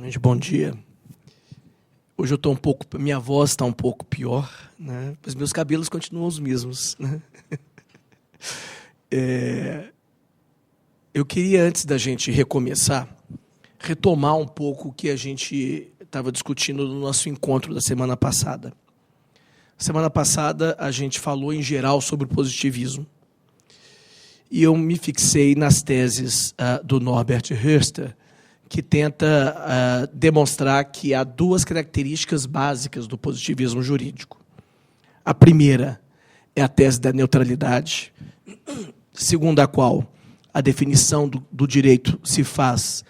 Gente, bom dia. Hoje eu estou minha voz está um pouco pior, né? Mas meus cabelos continuam os mesmos, né? Eu queria, antes da gente recomeçar, retomar um pouco o que a gente estava discutindo no nosso encontro da semana passada. Semana passada a gente falou em geral sobre o positivismo. E eu me fixei nas teses do Norbert Hoerster, que tenta demonstrar que há duas características básicas do positivismo jurídico. A primeira é a tese da neutralidade, segundo a qual a definição do direito se faz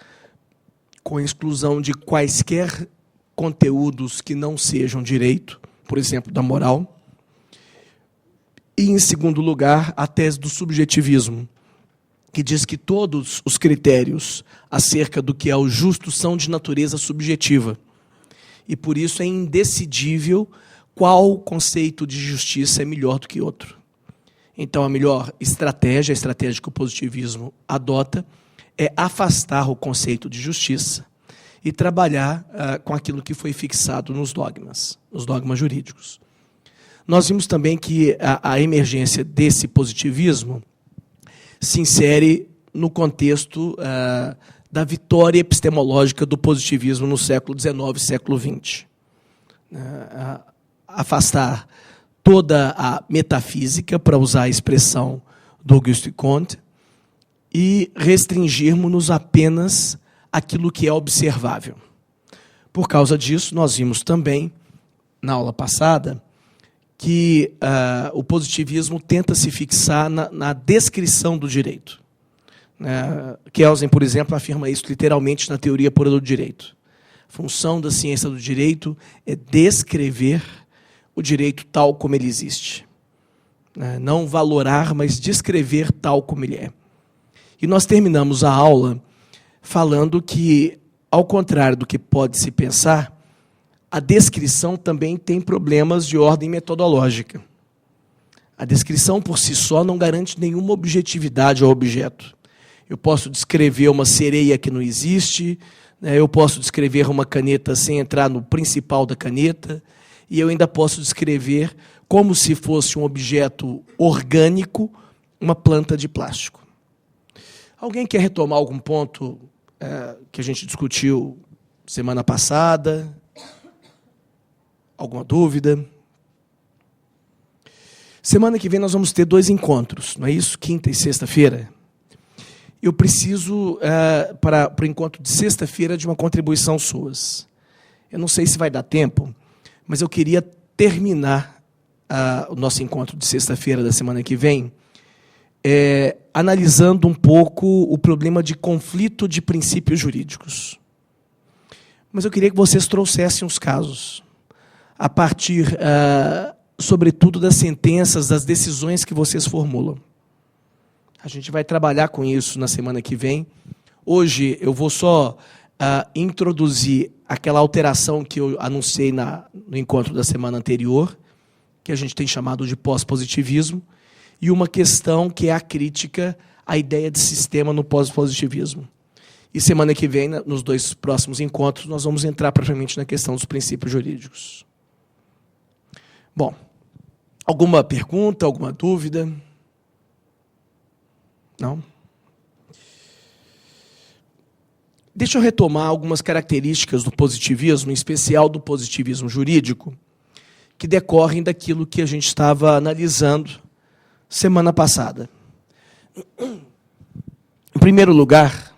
com a exclusão de quaisquer conteúdos que não sejam direito, por exemplo, da moral. E, em segundo lugar, a tese do subjetivismo, que diz que todos os critérios acerca do que é o justo são de natureza subjetiva. E, por isso, é indecidível qual conceito de justiça é melhor do que outro. Então, a melhor estratégia, a estratégia que o positivismo adota, é afastar o conceito de justiça e trabalhar com aquilo que foi fixado nos dogmas jurídicos. Nós vimos também que a emergência desse positivismo se insere no contexto da vitória epistemológica do positivismo no século XIX e século XX. Afastar toda a metafísica, para usar a expressão do Auguste Comte, e restringirmos-nos apenas àquilo que é observável. Por causa disso, nós vimos também, na aula passada, que o positivismo tenta se fixar na descrição do direito. Kelsen, por exemplo, afirma isso literalmente na teoria pura do direito. A função da ciência do direito é descrever o direito tal como ele existe. Não valorar, mas descrever tal como ele é. E nós terminamos a aula falando que, ao contrário do que pode se pensar, a descrição também tem problemas de ordem metodológica. A descrição por si só não garante nenhuma objetividade ao objeto. Eu posso descrever uma sereia que não existe, eu posso descrever uma caneta sem entrar no principal da caneta, e eu ainda posso descrever, como se fosse um objeto orgânico, uma planta de plástico. Alguém quer retomar algum ponto que a gente discutiu semana passada? Alguma dúvida? Semana que vem nós vamos ter 2 encontros, não é isso? Quinta e sexta-feira. Eu preciso, para o encontro de sexta-feira, de uma contribuição suas. Eu não sei se vai dar tempo, mas eu queria terminar o nosso encontro de sexta-feira da semana que vem analisando um pouco o problema de conflito de princípios jurídicos. Mas eu queria que vocês trouxessem os casos, a partir, sobretudo, das sentenças, das decisões que vocês formulam. A gente vai trabalhar com isso na semana que vem. Hoje eu vou só introduzir aquela alteração que eu anunciei no encontro da semana anterior, que a gente tem chamado de pós-positivismo, e uma questão que é a crítica à ideia de sistema no pós-positivismo. E semana que vem, nos 2 próximos encontros, nós vamos entrar propriamente na questão dos princípios jurídicos. Bom, alguma pergunta, alguma dúvida? Não? Deixa eu retomar algumas características do positivismo, em especial do positivismo jurídico, que decorrem daquilo que a gente estava analisando semana passada. Em primeiro lugar,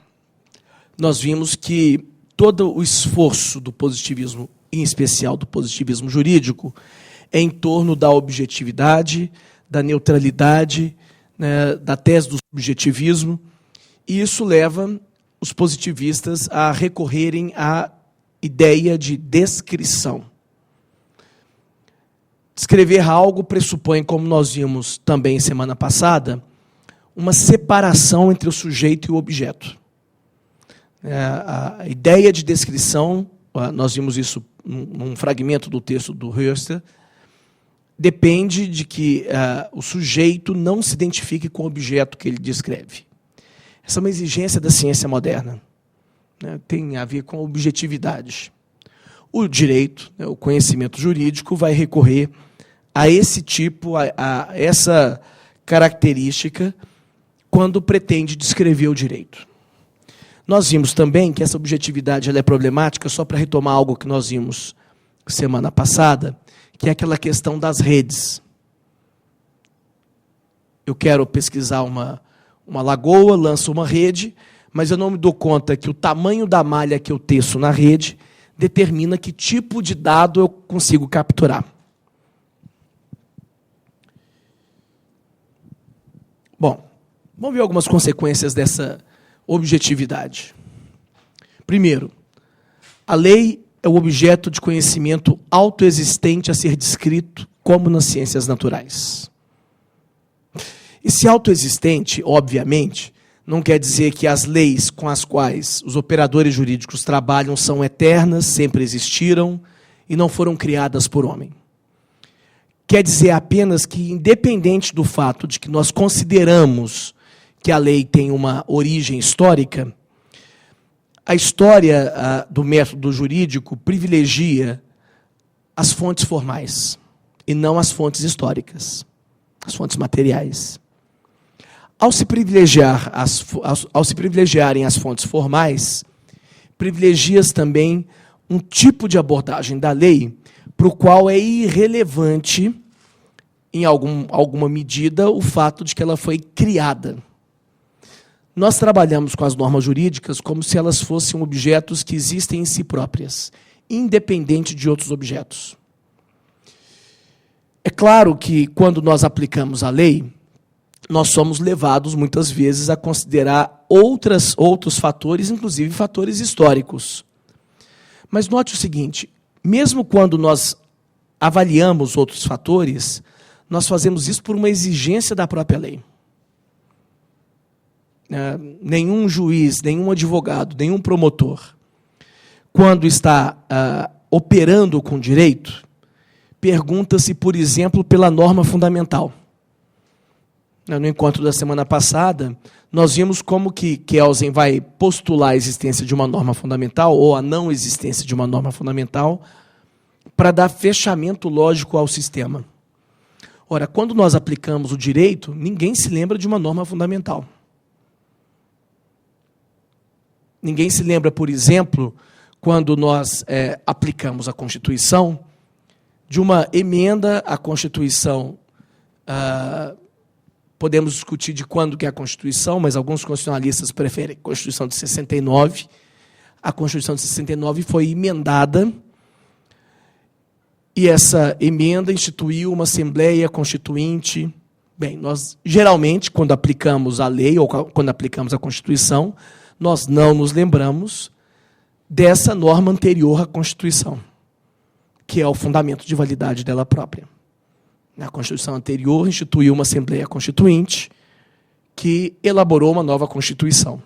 nós vimos que todo o esforço do positivismo, em especial do positivismo jurídico, é em torno da objetividade, da neutralidade, da tese do subjetivismo, e isso leva os positivistas a recorrerem à ideia de descrição. Descrever algo pressupõe, como nós vimos também semana passada, uma separação entre o sujeito e o objeto. A ideia de descrição, nós vimos isso num fragmento do texto do Hoerster, depende de que o sujeito não se identifique com o objeto que ele descreve. Essa é uma exigência da ciência moderna. né, tem a ver com a objetividade. O direito, né, o conhecimento jurídico, vai recorrer a esse tipo, a essa característica, quando pretende descrever o direito. Nós vimos também que essa objetividade ela é problemática, só para retomar algo que nós vimos semana passada, que é aquela questão das redes. Eu quero pesquisar uma lagoa, lanço uma rede, mas eu não me dou conta que o tamanho da malha que eu teço na rede determina que tipo de dado eu consigo capturar. Bom, vamos ver algumas consequências dessa objetividade. Primeiro, a lei é o objeto de conhecimento autoexistente a ser descrito, como nas ciências naturais. Esse autoexistente, obviamente, não quer dizer que as leis com as quais os operadores jurídicos trabalham são eternas, sempre existiram e não foram criadas por homem. Quer dizer apenas que, independente do fato de que nós consideramos que a lei tem uma origem histórica, a história do método jurídico privilegia as fontes formais e não as fontes históricas, as fontes materiais. Ao se privilegiarem as fontes formais, privilegia-se também um tipo de abordagem da lei para o qual é irrelevante, em alguma medida, o fato de que ela foi criada. Nós trabalhamos com as normas jurídicas como se elas fossem objetos que existem em si próprias, independente de outros objetos. É claro que, quando nós aplicamos a lei, nós somos levados, muitas vezes, a considerar outros fatores, inclusive fatores históricos. Mas note o seguinte, mesmo quando nós avaliamos outros fatores, nós fazemos isso por uma exigência da própria lei. Nenhum juiz, nenhum advogado, nenhum promotor, quando está operando com direito, pergunta-se, por exemplo, pela norma fundamental. No encontro da semana passada, nós vimos como que Kelsen vai postular a existência de uma norma fundamental, ou a não existência de uma norma fundamental, para dar fechamento lógico ao sistema. Ora, quando nós aplicamos o direito, ninguém se lembra de uma norma fundamental. Ninguém se lembra, por exemplo, quando nós aplicamos a Constituição, de uma emenda à Constituição. Podemos discutir de quando que é a Constituição, mas alguns constitucionalistas preferem a Constituição de 69. A Constituição de 69 foi emendada, e essa emenda instituiu uma Assembleia Constituinte. Bem, nós, geralmente, quando aplicamos a lei, ou quando aplicamos a Constituição, nós não nos lembramos dessa norma anterior à Constituição, que é o fundamento de validade dela própria. A Constituição anterior instituiu uma Assembleia Constituinte que elaborou uma nova Constituição.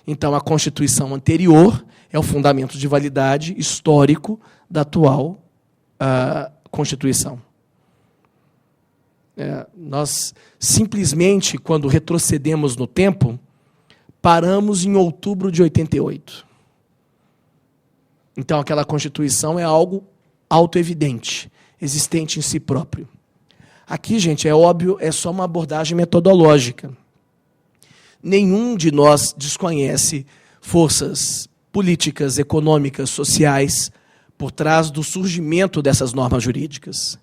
Então, a Constituição anterior é o fundamento de validade histórico da atual Constituição. Nós, simplesmente, quando retrocedemos no tempo, paramos em outubro de 88. Então, aquela Constituição é algo autoevidente, existente em si próprio. Aqui, gente, é óbvio, é só uma abordagem metodológica. Nenhum de nós desconhece forças políticas, econômicas, sociais, por trás do surgimento dessas normas jurídicas.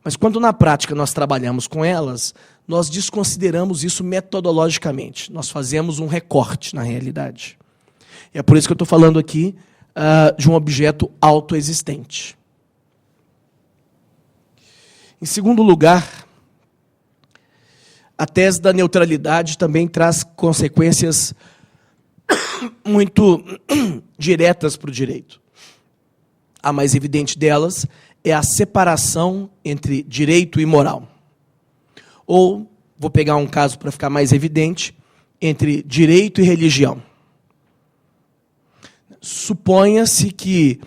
Mas quando na prática nós trabalhamos com elas, nós desconsideramos isso metodologicamente. Nós fazemos um recorte na realidade. E é por isso que eu estou falando aqui de um objeto autoexistente. Em segundo lugar, a tese da neutralidade também traz consequências muito diretas para o direito. A mais evidente delas é a separação entre direito e moral. Ou, vou pegar um caso para ficar mais evidente, entre direito e religião. Suponha-se que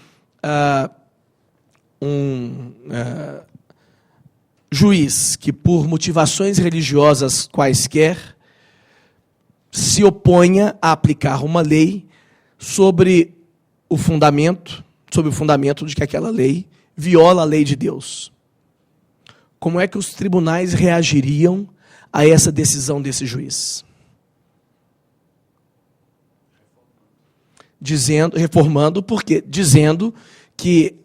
juiz que, por motivações religiosas quaisquer, se oponha a aplicar uma lei sobre o fundamento de que aquela lei viola a lei de Deus. Como é que os tribunais reagiriam a essa decisão desse juiz? Reformando, porque dizendo que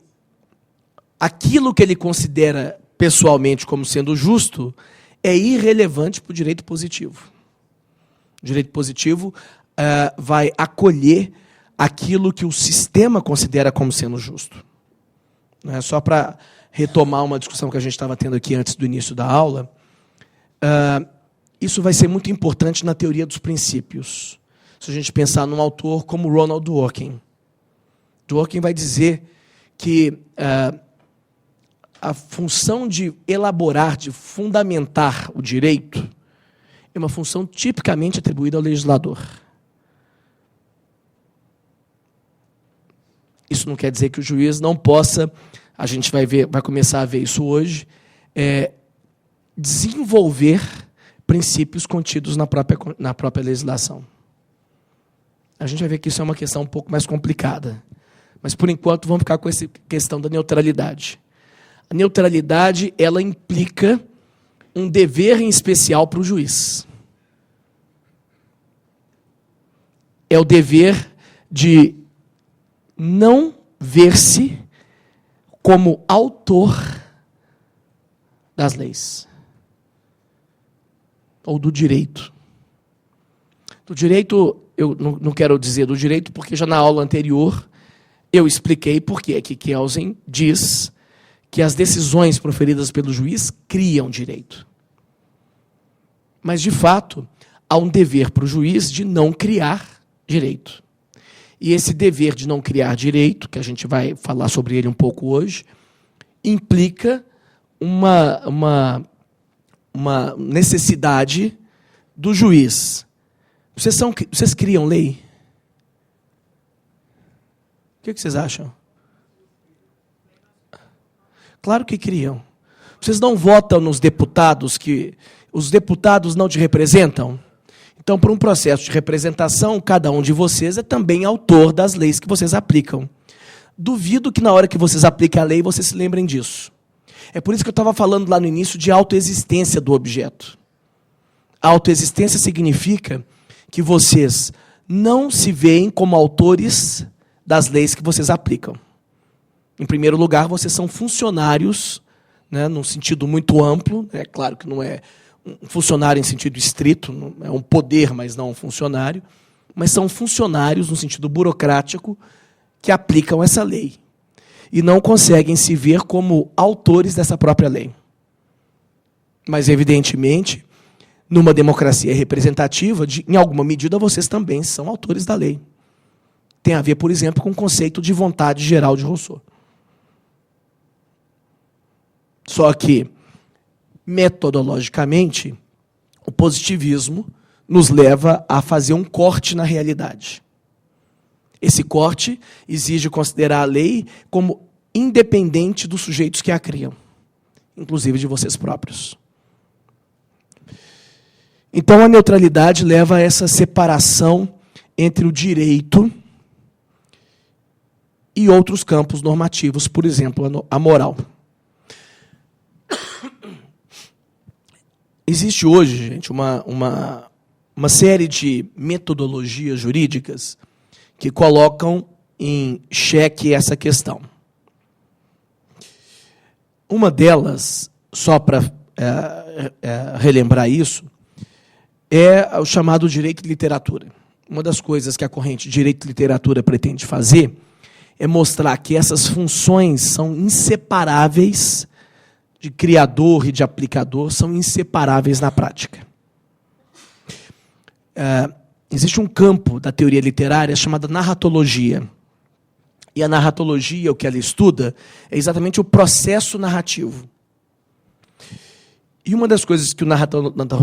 aquilo que ele considera pessoalmente como sendo justo é irrelevante para o direito positivo. O direito positivo vai acolher aquilo que o sistema considera como sendo justo. Não é só para retomar uma discussão que a gente estava tendo aqui antes do início da aula. Isso vai ser muito importante na teoria dos princípios. Se a gente pensar num autor como Ronald Dworkin. Dworkin vai dizer que a função de elaborar, de fundamentar o direito é uma função tipicamente atribuída ao legislador. Isso não quer dizer que o juiz não possa, a gente vai começar a ver isso hoje, desenvolver princípios contidos na própria legislação. A gente vai ver que isso é uma questão um pouco mais complicada. Mas, por enquanto, vamos ficar com essa questão da neutralidade. A neutralidade, ela implica um dever em especial para o juiz. É o dever de não ver-se como autor das leis. Ou do direito. Do direito, eu não quero dizer do direito, porque já na aula anterior eu expliquei por que Kelsen diz que as decisões proferidas pelo juiz criam direito. Mas, de fato, há um dever para o juiz de não criar direito. E esse dever de não criar direito, que a gente vai falar sobre ele um pouco hoje, implica uma necessidade do juiz. Vocês criam lei? O que vocês acham? Claro que criam. Vocês não votam nos deputados que os deputados não te representam? Então, por um processo de representação, cada um de vocês é também autor das leis que vocês aplicam. Duvido que na hora que vocês aplicam a lei, vocês se lembrem disso. É por isso que eu estava falando lá no início de autoexistência do objeto. A autoexistência significa que vocês não se veem como autores das leis que vocês aplicam. Em primeiro lugar, vocês são funcionários, né, num sentido muito amplo. É claro que não é um funcionário em sentido estrito, é um poder, mas não um funcionário. Mas são funcionários, no sentido burocrático, que aplicam essa lei. E não conseguem se ver como autores dessa própria lei. Mas, evidentemente, numa democracia representativa, em alguma medida, vocês também são autores da lei. Tem a ver, por exemplo, com o conceito de vontade geral de Rousseau. Só que, metodologicamente, o positivismo nos leva a fazer um corte na realidade. Esse corte exige considerar a lei como independente dos sujeitos que a criam, inclusive de vocês próprios. Então, a neutralidade leva a essa separação entre o direito e outros campos normativos, por exemplo, a moral. Existe hoje, gente, uma série de metodologias jurídicas que colocam em xeque essa questão. Uma delas, só para relembrar isso, é o chamado direito de literatura. Uma das coisas que a corrente direito de literatura pretende fazer é mostrar que essas funções são inseparáveis, de criador e de aplicador, são inseparáveis na prática. Existe um campo da teoria literária chamado narratologia. E a narratologia, o que ela estuda, é exatamente o processo narrativo. E uma das coisas que os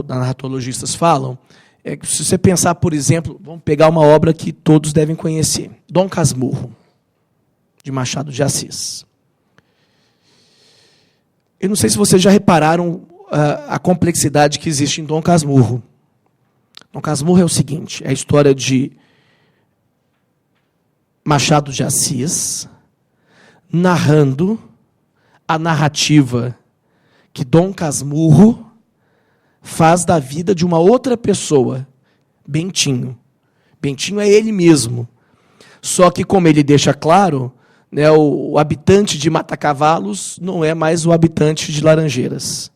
narratologistas falam é que, se você pensar, por exemplo, vamos pegar uma obra que todos devem conhecer, Dom Casmurro, de Machado de Assis. Eu não sei se vocês já repararam a complexidade que existe em Dom Casmurro. Dom Casmurro é o seguinte, é a história de Machado de Assis, narrando a narrativa que Dom Casmurro faz da vida de uma outra pessoa, Bentinho. Bentinho é ele mesmo. Só que, como ele deixa claro, né, o habitante de Matacavalos não é mais o habitante de Laranjeiras.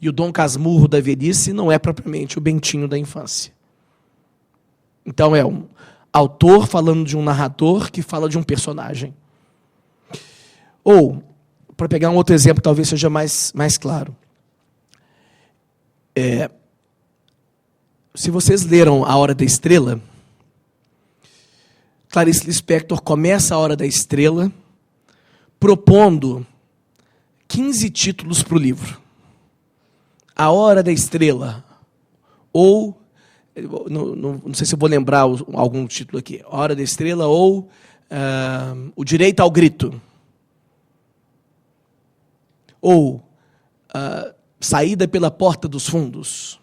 E o Dom Casmurro da velhice não é propriamente o Bentinho da infância. Então é um autor falando de um narrador que fala de um personagem. Ou, para pegar um outro exemplo, talvez seja mais claro. Se vocês leram A Hora da Estrela, Clarice Lispector começa A Hora da Estrela propondo 15 títulos para o livro. A Hora da Estrela, ou, não sei se eu vou lembrar algum título aqui, A Hora da Estrela ou O Direito ao Grito, ou Saída pela Porta dos Fundos.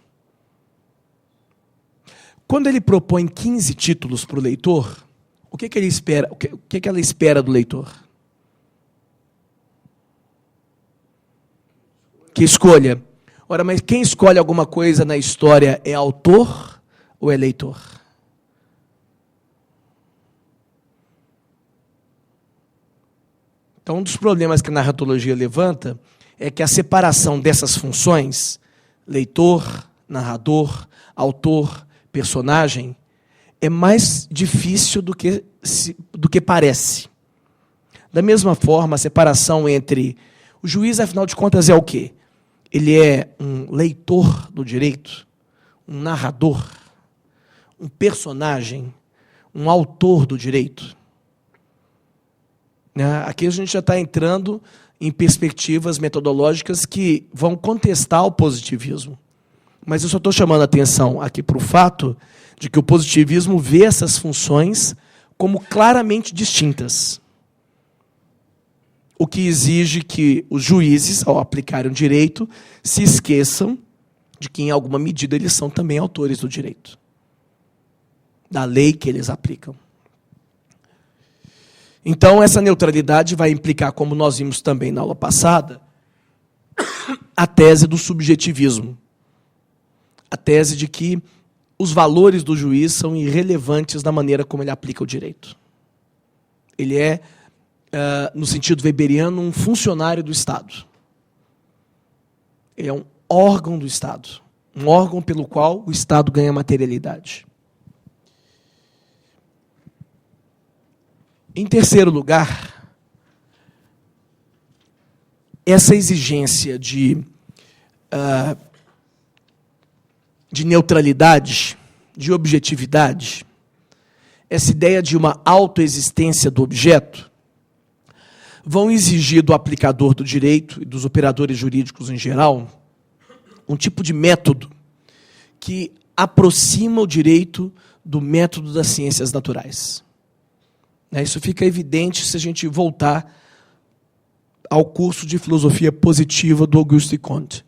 Quando ele propõe 15 títulos para o leitor, o que ele espera? O que ela espera do leitor? Que escolha. Ora, mas quem escolhe alguma coisa na história é autor ou é leitor? Então, um dos problemas que a narratologia levanta é que a separação dessas funções, leitor, narrador, autor, personagem, é mais difícil do que parece. Da mesma forma, a separação entre o juiz, afinal de contas, é o quê? Ele é um leitor do direito, um narrador, um personagem, um autor do direito. Aqui a gente já está entrando em perspectivas metodológicas que vão contestar o positivismo. Mas eu só estou chamando a atenção aqui para o fato de que o positivismo vê essas funções como claramente distintas. O que exige que os juízes, ao aplicarem o direito, se esqueçam de que, em alguma medida, eles são também autores do direito, da lei que eles aplicam. Então, essa neutralidade vai implicar, como nós vimos também na aula passada, a tese do subjetivismo. A tese de que os valores do juiz são irrelevantes da maneira como ele aplica o direito. Ele é, no sentido weberiano, um funcionário do Estado. Ele é um órgão do Estado. Um órgão pelo qual o Estado ganha materialidade. Em terceiro lugar, essa exigência de neutralidade, de objetividade, essa ideia de uma autoexistência do objeto, vão exigir do aplicador do direito e dos operadores jurídicos em geral um tipo de método que aproxima o direito do método das ciências naturais. Isso fica evidente se a gente voltar ao curso de filosofia positiva do Auguste Comte.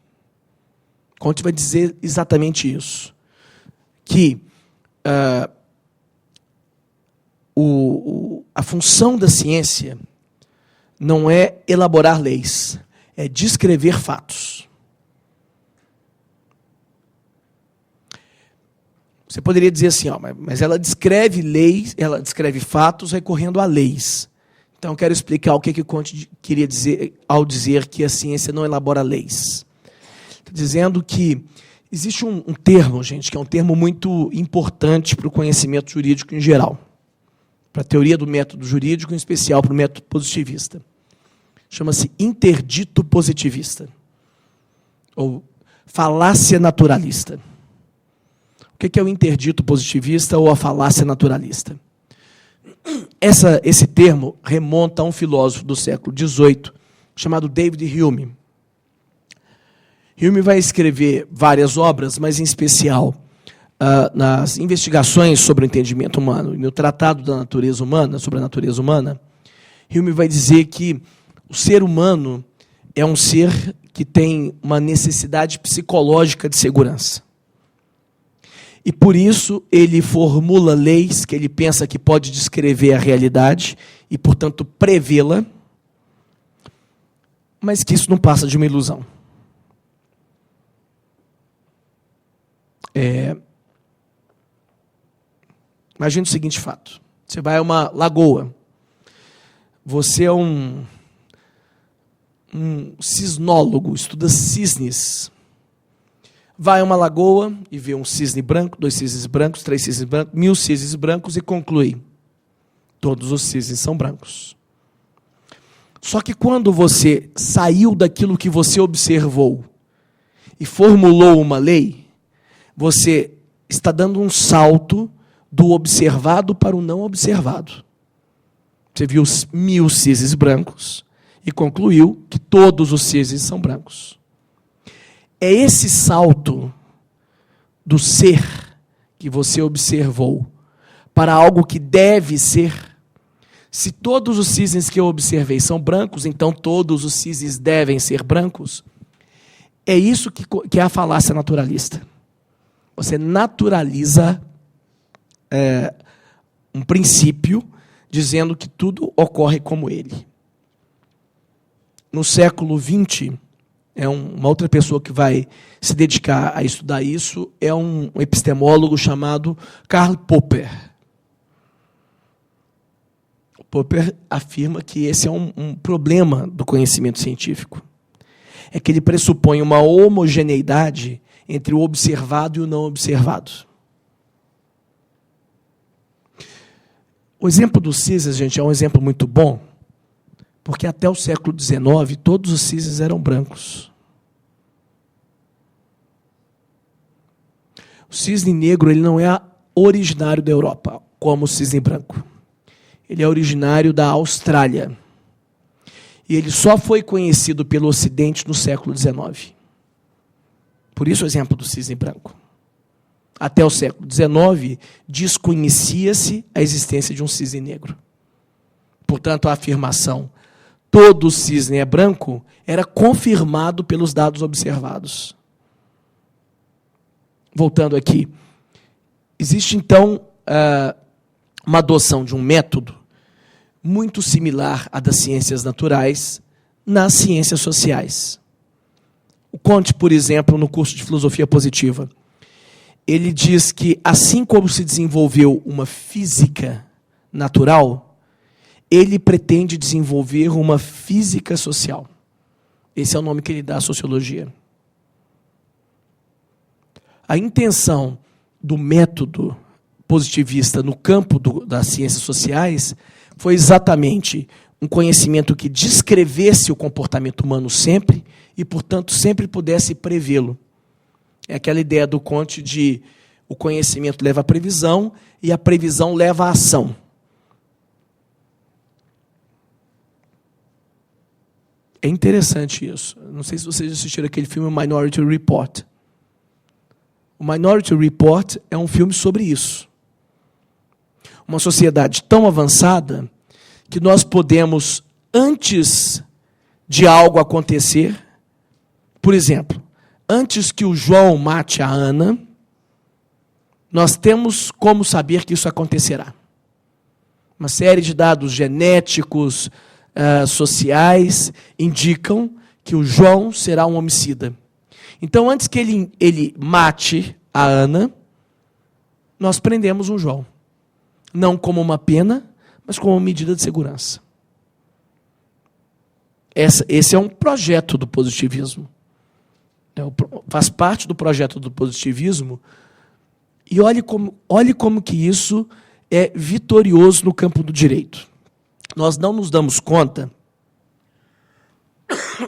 Comte vai dizer exatamente isso, que a função da ciência não é elaborar leis, é descrever fatos. Você poderia dizer assim, mas ela descreve leis, ela descreve fatos recorrendo a leis. Então, eu quero explicar o que Comte queria dizer ao dizer que a ciência não elabora leis. Está dizendo que existe um termo, gente, que é um termo muito importante para o conhecimento jurídico em geral, para a teoria do método jurídico, em especial para o método positivista. Chama-se interdito positivista, ou falácia naturalista. O que é o interdito positivista ou a falácia naturalista? Esse termo remonta a um filósofo do século XVIII, chamado David Hume. Hume vai escrever várias obras, mas em especial nas investigações sobre o entendimento humano e no Tratado da Natureza Humana, sobre a natureza humana, Hume vai dizer que o ser humano é um ser que tem uma necessidade psicológica de segurança. E por isso ele formula leis que ele pensa que pode descrever a realidade e, portanto, prevê-la, mas que isso não passa de uma ilusão. Imagine o seguinte fato. Você vai a uma lagoa. Você é um cisnólogo, estuda cisnes. Vai a uma lagoa e vê um cisne branco, 2 cisnes brancos, 3 cisnes brancos, 1000 cisnes brancos e conclui: todos os cisnes são brancos. Só que quando você saiu daquilo que você observou e formulou uma lei, você está dando um salto do observado para o não observado. Você viu os 1000 cisnes brancos e concluiu que todos os cisnes são brancos. É esse salto do ser que você observou para algo que deve ser. Se todos os cisnes que eu observei são brancos, então todos os cisnes devem ser brancos. É isso que é a falácia naturalista. Você naturaliza um princípio dizendo que tudo ocorre como ele. No século XX, uma outra pessoa que vai se dedicar a estudar isso é um epistemólogo chamado Karl Popper. Popper afirma que esse é um problema do conhecimento científico. É que ele pressupõe uma homogeneidade entre o observado e o não observado. O exemplo dos cisnes, gente, é um exemplo muito bom, porque até o século XIX, todos os cisnes eram brancos. O cisne negro ele não é originário da Europa, como o cisne branco. Ele é originário da Austrália. E ele só foi conhecido pelo Ocidente no século XIX. Por isso o exemplo do cisne branco. Até o século XIX, desconhecia-se a existência de um cisne negro. Portanto, a afirmação todo cisne é branco era confirmado pelos dados observados. Voltando aqui, existe então uma adoção de um método muito similar à das ciências naturais nas ciências sociais. O Comte, por exemplo, no curso de filosofia positiva, ele diz que assim como se desenvolveu uma física natural, ele pretende desenvolver uma física social. Esse é o nome que ele dá à sociologia. A intenção do método positivista no campo das ciências sociais foi exatamente um conhecimento que descrevesse o comportamento humano sempre e, portanto, sempre pudesse prevê-lo. É aquela ideia do Comte de o conhecimento leva à previsão e a previsão leva à ação. É interessante isso. Não sei se vocês assistiram aquele filme Minority Report. O Minority Report é um filme sobre isso. Uma sociedade tão avançada que nós podemos, antes de algo acontecer, por exemplo, antes que o João mate a Ana, nós temos como saber que isso acontecerá. Uma série de dados genéticos, sociais, indicam que o João será um homicida. Então, antes que ele mate a Ana, nós prendemos o João. Não como uma pena, mas como uma medida de segurança. Esse é um projeto do positivismo. Faz parte do projeto do positivismo. E olhe como que isso é vitorioso no campo do direito. Nós não nos damos conta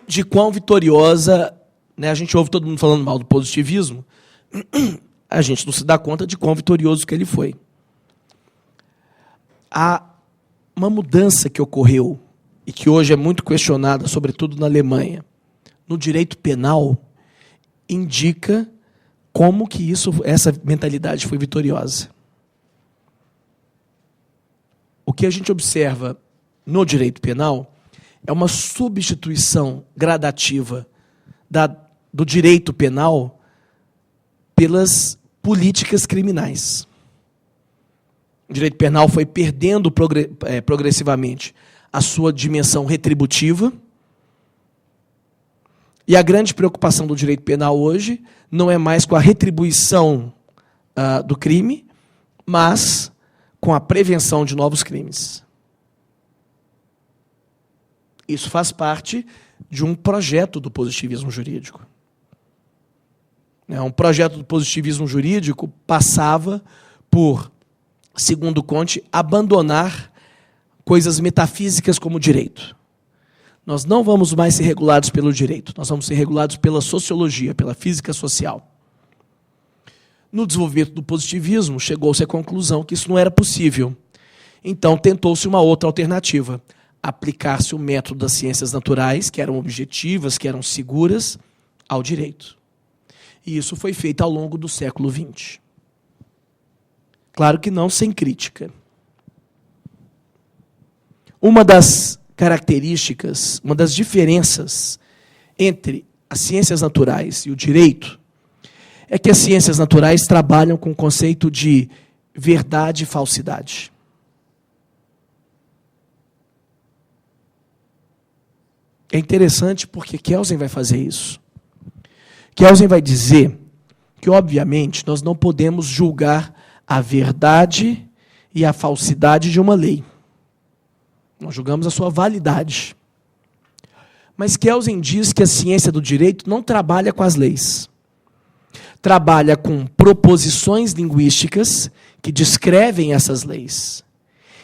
de quão vitoriosa, né, a gente ouve todo mundo falando mal do positivismo, a gente não se dá conta de quão vitorioso que ele foi. Há uma mudança que ocorreu e que hoje é muito questionada, sobretudo na Alemanha, no direito penal, indica como que essa mentalidade foi vitoriosa. O que a gente observa no direito penal é uma substituição gradativa do direito penal pelas políticas criminais. O direito penal foi perdendo progressivamente a sua dimensão retributiva. E a grande preocupação do direito penal hoje não é mais com a retribuição do crime, mas com a prevenção de novos crimes. Isso faz parte de um projeto do positivismo jurídico. Um projeto do positivismo jurídico passava por, segundo Comte, abandonar coisas metafísicas como direito. Nós não vamos mais ser regulados pelo direito, nós vamos ser regulados pela sociologia, pela física social. No desenvolvimento do positivismo, chegou-se à conclusão que isso não era possível. Então, tentou-se uma outra alternativa, aplicar-se o método das ciências naturais, que eram objetivas, que eram seguras, ao direito. E isso foi feito ao longo do século XX. Claro que não sem crítica. Uma das características, uma das diferenças entre as ciências naturais e o direito é que as ciências naturais trabalham com o conceito de verdade e falsidade. É interessante porque Kelsen vai fazer isso. Kelsen vai dizer que, obviamente, nós não podemos julgar a verdade e a falsidade de uma lei. Nós julgamos a sua validade. Mas Kelsen diz que a ciência do direito não trabalha com as leis. Trabalha com proposições linguísticas que descrevem essas leis.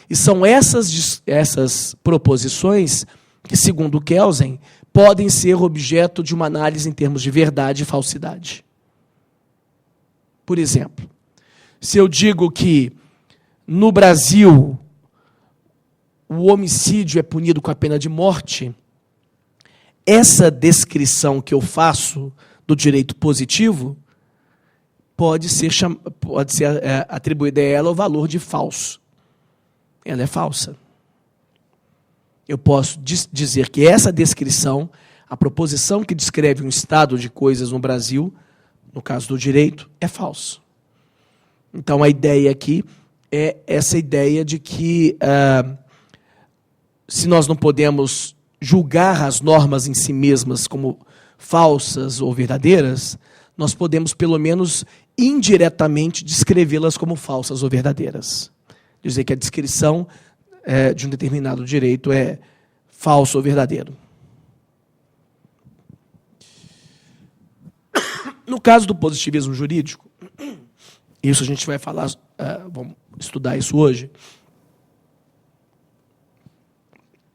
E são essas proposições que, segundo Kelsen, podem ser objeto de uma análise em termos de verdade e falsidade. Por exemplo, se eu digo que no Brasil o homicídio é punido com a pena de morte, essa descrição que eu faço do direito positivo pode ser atribuída a ela o valor de falso. Ela é falsa. Eu posso dizer que essa descrição, a proposição que descreve um estado de coisas no Brasil, no caso do direito, é falso. Então, a ideia aqui é essa ideia de que, se nós não podemos julgar as normas em si mesmas como falsas ou verdadeiras, nós podemos, pelo menos indiretamente, descrevê-las como falsas ou verdadeiras. Dizer que a descrição de um determinado direito é falso ou verdadeiro. No caso do positivismo jurídico, isso a gente vai falar, vamos estudar isso hoje,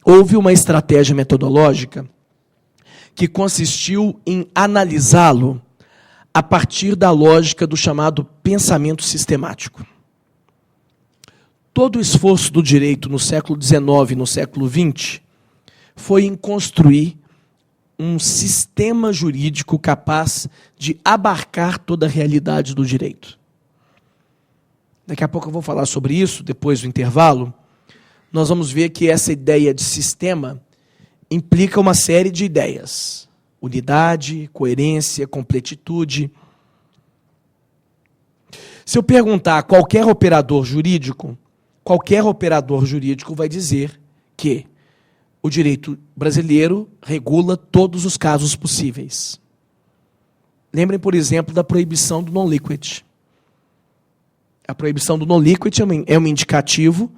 houve uma estratégia metodológica que consistiu em analisá-lo a partir da lógica do chamado pensamento sistemático. Todo o esforço do direito no século XIX e no século XX foi em construir um sistema jurídico capaz de abarcar toda a realidade do direito. Daqui a pouco eu vou falar sobre isso, depois do intervalo. Nós vamos ver que essa ideia de sistema implica uma série de ideias. Unidade, coerência, completitude. Se eu perguntar a qualquer operador jurídico vai dizer que o direito brasileiro regula todos os casos possíveis. Lembrem, por exemplo, da proibição do non-liquid. A proibição do non-liquid é um indicativo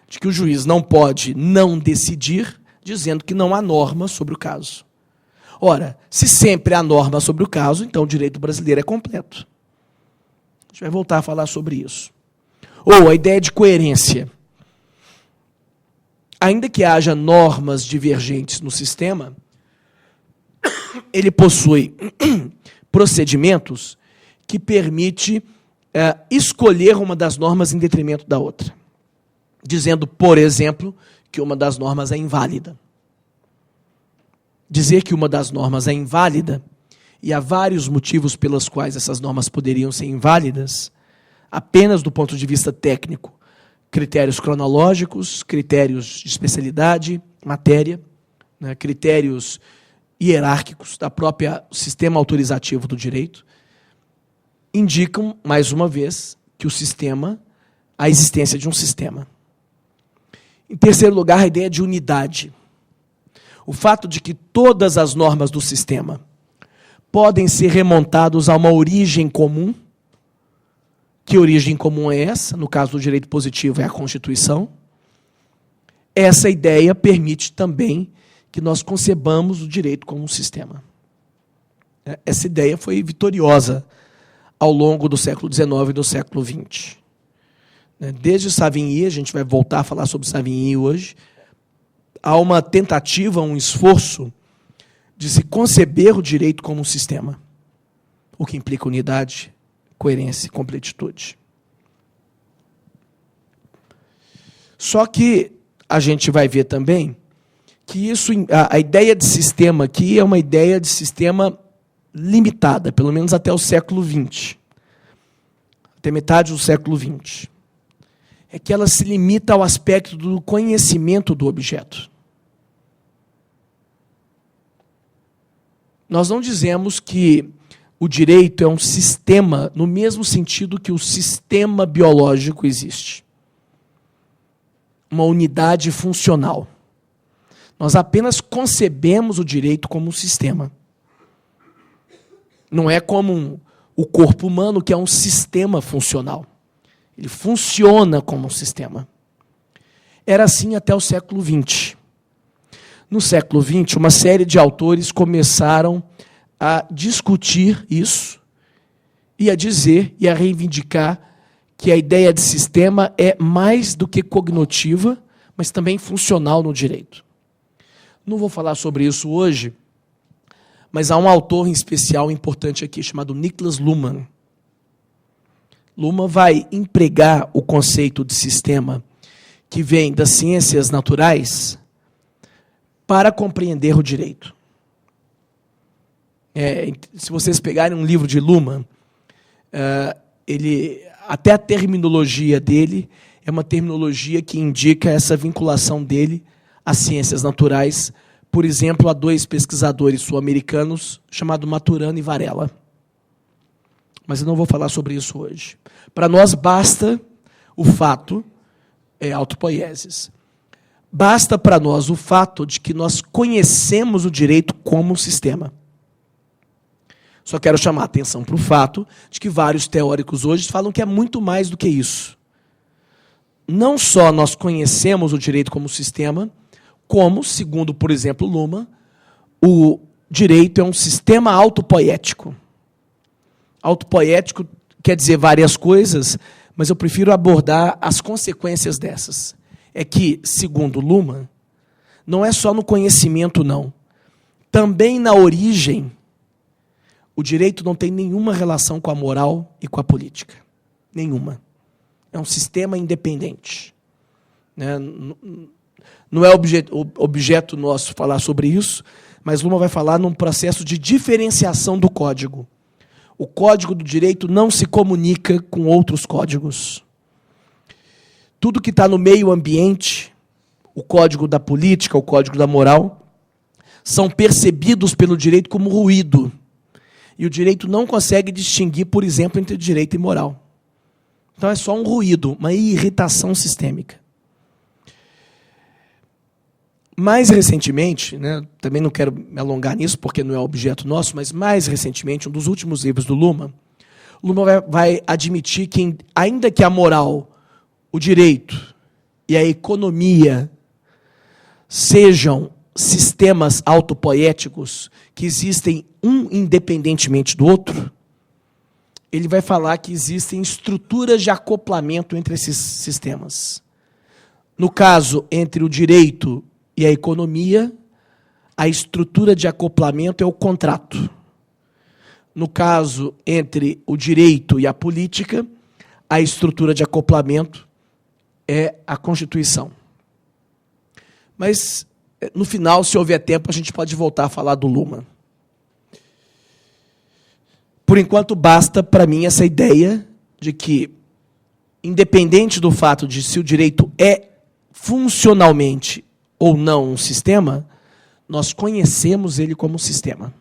de que o juiz não pode não decidir, dizendo que não há norma sobre o caso. Ora, se sempre há norma sobre o caso, então o direito brasileiro é completo. A gente vai voltar a falar sobre isso. Ou a ideia de coerência. Ainda que haja normas divergentes no sistema, ele possui procedimentos que permite escolher uma das normas em detrimento da outra. Dizendo, por exemplo, que uma das normas é inválida. Dizer que uma das normas é inválida, e há vários motivos pelos quais essas normas poderiam ser inválidas, apenas do ponto de vista técnico. Critérios cronológicos, critérios de especialidade, matéria, né, critérios hierárquicos da própria sistema autorizativo do direito. indicam, mais uma vez, que a existência de um sistema. Em terceiro lugar, a ideia de unidade. O fato de que todas as normas do sistema podem ser remontadas a uma origem comum. Que origem comum é essa? No caso do direito positivo, é a Constituição. Essa ideia permite também que nós concebamos o direito como um sistema. Essa ideia foi vitoriosa ao longo do século XIX e do século XX. Desde Savigny, a gente vai voltar a falar sobre Savigny hoje, há uma tentativa, um esforço de se conceber o direito como um sistema, o que implica unidade, coerência e completitude. Só que a gente vai ver também que a ideia de sistema aqui é uma ideia de sistema limitada, pelo menos até o século XX, até metade do século XX. É que ela se limita ao aspecto do conhecimento do objeto. Nós não dizemos que o direito é um sistema no mesmo sentido que o sistema biológico existe. Uma unidade funcional. Nós apenas concebemos o direito como um sistema. Não é como o corpo humano, que é um sistema funcional. Ele funciona como um sistema. Era assim até o século XX. No século XX, uma série de autores começaram a discutir isso e a dizer e a reivindicar que a ideia de sistema é mais do que cognitiva, mas também funcional no direito. Não vou falar sobre isso hoje, mas há um autor em especial importante aqui, chamado Niklas Luhmann. Luhmann vai empregar o conceito de sistema que vem das ciências naturais para compreender o direito. Se vocês pegarem um livro de Luhmann, até a terminologia dele é uma terminologia que indica essa vinculação dele às ciências naturais, por exemplo, a dois pesquisadores sul-americanos, chamados Maturana e Varela. Mas eu não vou falar sobre isso hoje. Para nós basta o fato, autopoiesis, basta para nós o fato de que nós conhecemos o direito como um sistema. Só quero chamar a atenção para o fato de que vários teóricos hoje falam que é muito mais do que isso. Não só nós conhecemos o direito como sistema, como, segundo, por exemplo, Luhmann, o direito é um sistema autopoético. Autopoético quer dizer várias coisas, mas eu prefiro abordar as consequências dessas. É que, segundo Luhmann, não é só no conhecimento, não. Também na origem, o direito não tem nenhuma relação com a moral e com a política. Nenhuma. É um sistema independente. Não é objeto nosso falar sobre isso, mas Luhmann vai falar num processo de diferenciação do código. O código do direito não se comunica com outros códigos. Tudo que está no meio ambiente, o código da política, o código da moral, são percebidos pelo direito como ruído. E o direito não consegue distinguir, por exemplo, entre direito e moral. Então é só um ruído, uma irritação sistêmica. Mais recentemente, também não quero me alongar nisso, porque não é objeto nosso, mas mais recentemente, um dos últimos livros do Luhmann, vai admitir que, ainda que a moral, o direito e a economia sejam sistemas autopoéticos que existem um independentemente do outro, ele vai falar que existem estruturas de acoplamento entre esses sistemas. No caso, entre o direito e a economia, a estrutura de acoplamento é o contrato. No caso, entre o direito e a política, a estrutura de acoplamento é a Constituição. Mas, no final, se houver tempo, a gente pode voltar a falar do Luhmann. Por enquanto, basta para mim essa ideia de que, independente do fato de se o direito é funcionalmente ou não um sistema, nós conhecemos ele como um sistema.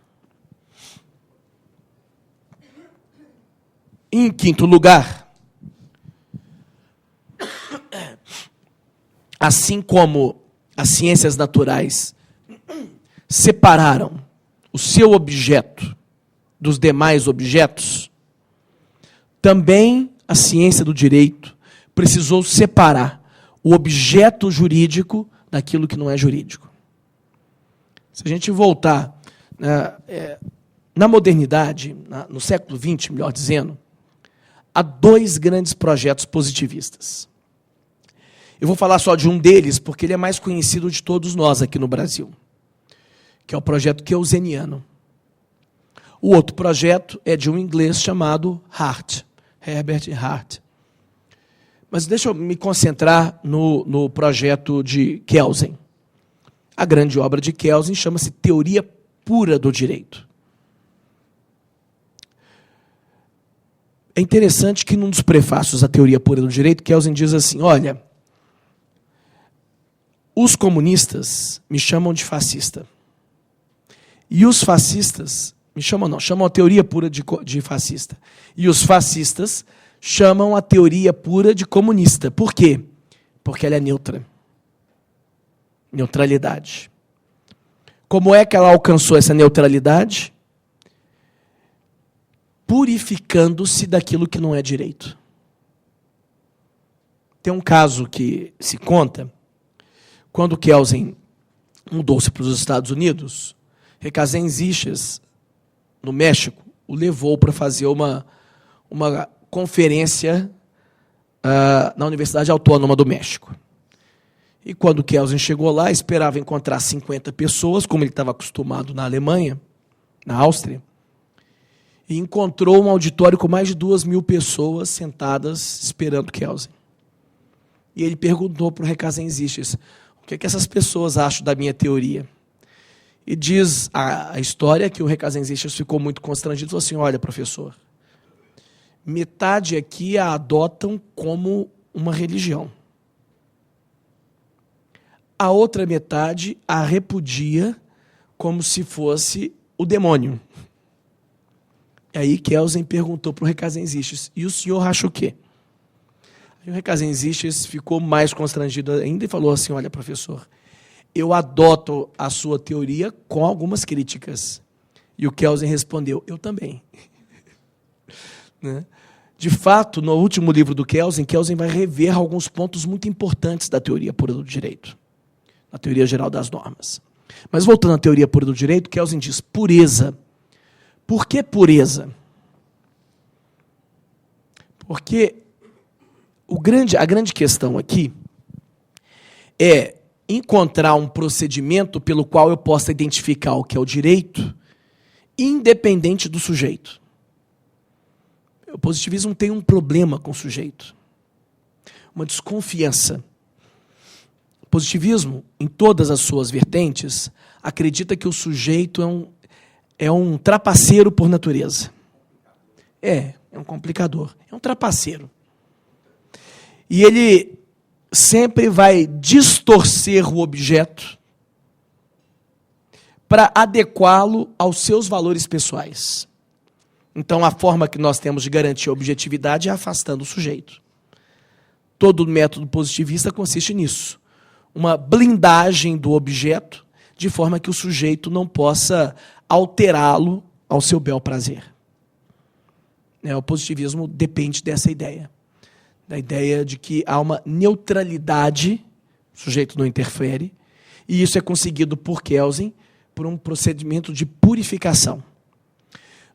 Em quinto lugar, assim como as ciências naturais separaram o seu objeto dos demais objetos, também a ciência do direito precisou separar o objeto jurídico daquilo que não é jurídico. Se a gente voltar na modernidade, no século XX, melhor dizendo, há dois grandes projetos positivistas. Eu vou falar só de um deles, porque ele é mais conhecido de todos nós aqui no Brasil, que é o projeto keynesiano. O outro projeto é de um inglês chamado Hart, Herbert Hart. Mas deixa eu me concentrar no projeto de Kelsen. A grande obra de Kelsen chama-se Teoria Pura do Direito. É interessante que num dos prefácios à Teoria Pura do Direito, Kelsen diz assim, olha, os comunistas me chamam de fascista. E os fascistas chamam a teoria pura de fascista. E os fascistas chamam a teoria pura de comunista. Por quê? Porque ela é neutra. Neutralidade. Como é que ela alcançou essa neutralidade? Purificando-se daquilo que não é direito. Tem um caso que se conta, quando Kelsen mudou-se para os Estados Unidos, Recasens-Iches, no México, o levou para fazer uma conferência na Universidade Autônoma do México. E quando Kelsen chegou lá, esperava encontrar 50 pessoas, como ele estava acostumado na Alemanha, na Áustria, e encontrou um auditório com mais de 2.000 pessoas sentadas esperando Kelsen. E ele perguntou para o Recasens-Iches, o que essas pessoas acham da minha teoria? E diz a história que o Recasens-Iches ficou muito constrangido e falou assim, olha, professor, metade aqui a adotam como uma religião. A outra metade a repudia como se fosse o demônio. E aí Kelsen perguntou para o Recasens-Iches, e o senhor acha o quê? Aí o Recasens-Iches ficou mais constrangido ainda e falou assim, olha, professor, eu adoto a sua teoria com algumas críticas. E o Kelsen respondeu, eu também. Né? De fato, no último livro do Kelsen vai rever alguns pontos muito importantes da teoria pura do direito, na teoria geral das normas. Mas voltando à teoria pura do direito, Kelsen diz pureza. Por que pureza? Porque a grande questão aqui é encontrar um procedimento pelo qual eu possa identificar o que é o direito, independente do sujeito. O positivismo tem um problema com o sujeito, uma desconfiança. O positivismo, em todas as suas vertentes, acredita que o sujeito é um trapaceiro por natureza. É um complicador, é um trapaceiro. E ele sempre vai distorcer o objeto para adequá-lo aos seus valores pessoais. Então, a forma que nós temos de garantir a objetividade é afastando o sujeito. Todo método positivista consiste nisso. Uma blindagem do objeto, de forma que o sujeito não possa alterá-lo ao seu bel prazer. O positivismo depende dessa ideia. Da ideia de que há uma neutralidade, o sujeito não interfere, e isso é conseguido por Kelsen, por um procedimento de purificação.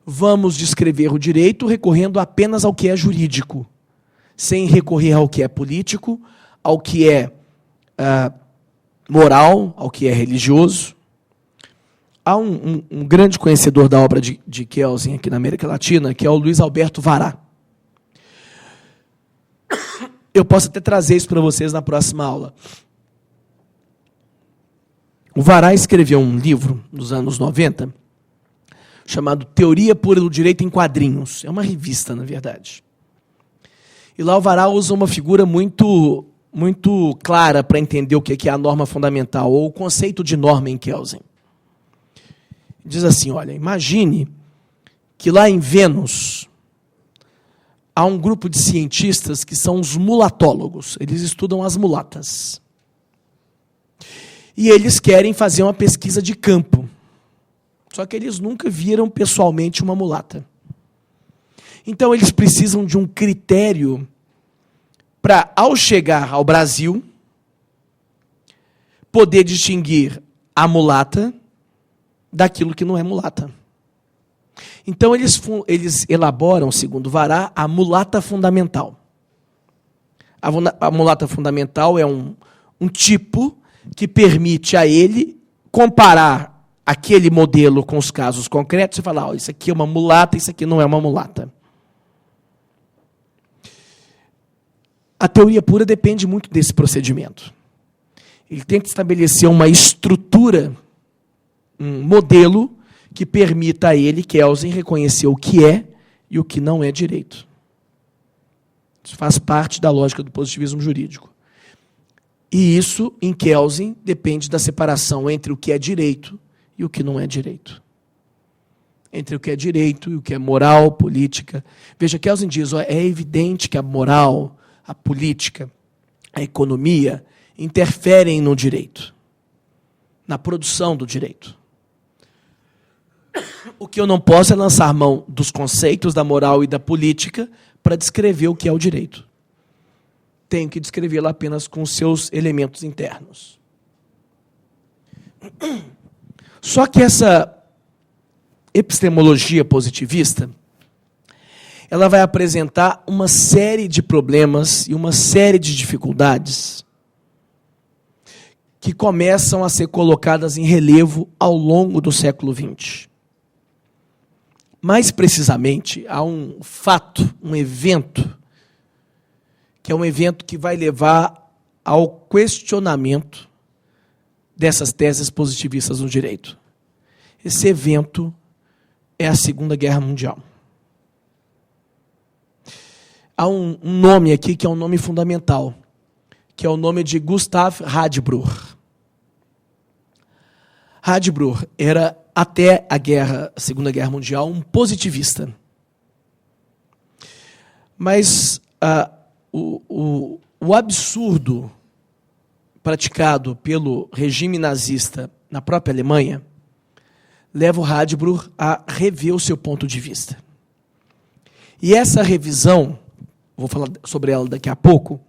Vamos descrever o direito recorrendo apenas ao que é jurídico, sem recorrer ao que é político, ao que é moral, ao que é religioso. Há um grande conhecedor da obra de Kelsen aqui na América Latina, que é o Luiz Alberto Vará. Eu posso até trazer isso para vocês na próxima aula. O Vará escreveu um livro nos anos 90, chamado Teoria Pura do Direito em Quadrinhos. É uma revista, na verdade. E lá o Vará usa uma figura muito clara para entender o que é a norma fundamental, ou o conceito de norma em Kelsen. Diz assim, olha, imagine que lá em Vênus há um grupo de cientistas que são os mulatólogos. Eles estudam as mulatas. E eles querem fazer uma pesquisa de campo. Só que eles nunca viram pessoalmente uma mulata. Então, eles precisam de um critério para, ao chegar ao Brasil, poder distinguir a mulata daquilo que não é mulata. Então, eles elaboram, segundo Vará, a mulata fundamental. A mulata fundamental é um tipo que permite a ele comparar aquele modelo com os casos concretos e falar, isso aqui é uma mulata, isso aqui não é uma mulata. A teoria pura depende muito desse procedimento. Ele tenta estabelecer uma estrutura, um modelo que permita a ele, Kelsen, reconhecer o que é e o que não é direito. Isso faz parte da lógica do positivismo jurídico. E isso, em Kelsen, depende da separação entre o que é direito e o que não é direito. Entre o que é direito e o que é moral, política. Veja, Kelsen diz, é evidente que a moral, a política, a economia interferem no direito, na produção do direito. O que eu não posso é lançar mão dos conceitos da moral e da política para descrever o que é o direito. Tenho que descrevê-lo apenas com seus elementos internos. Só que essa epistemologia positivista, ela vai apresentar uma série de problemas e uma série de dificuldades que começam a ser colocadas em relevo ao longo do século XX. Mais precisamente, há um fato, um evento, que é um evento que vai levar ao questionamento dessas teses positivistas no direito. Esse evento é a Segunda Guerra Mundial. Há um nome aqui que é um nome fundamental, que é o nome de Gustav Radbruch. Radbruch era, até a Segunda Guerra Mundial, um positivista. Mas o absurdo praticado pelo regime nazista na própria Alemanha leva o Radbruch a rever o seu ponto de vista. E essa revisão, vou falar sobre ela daqui a pouco,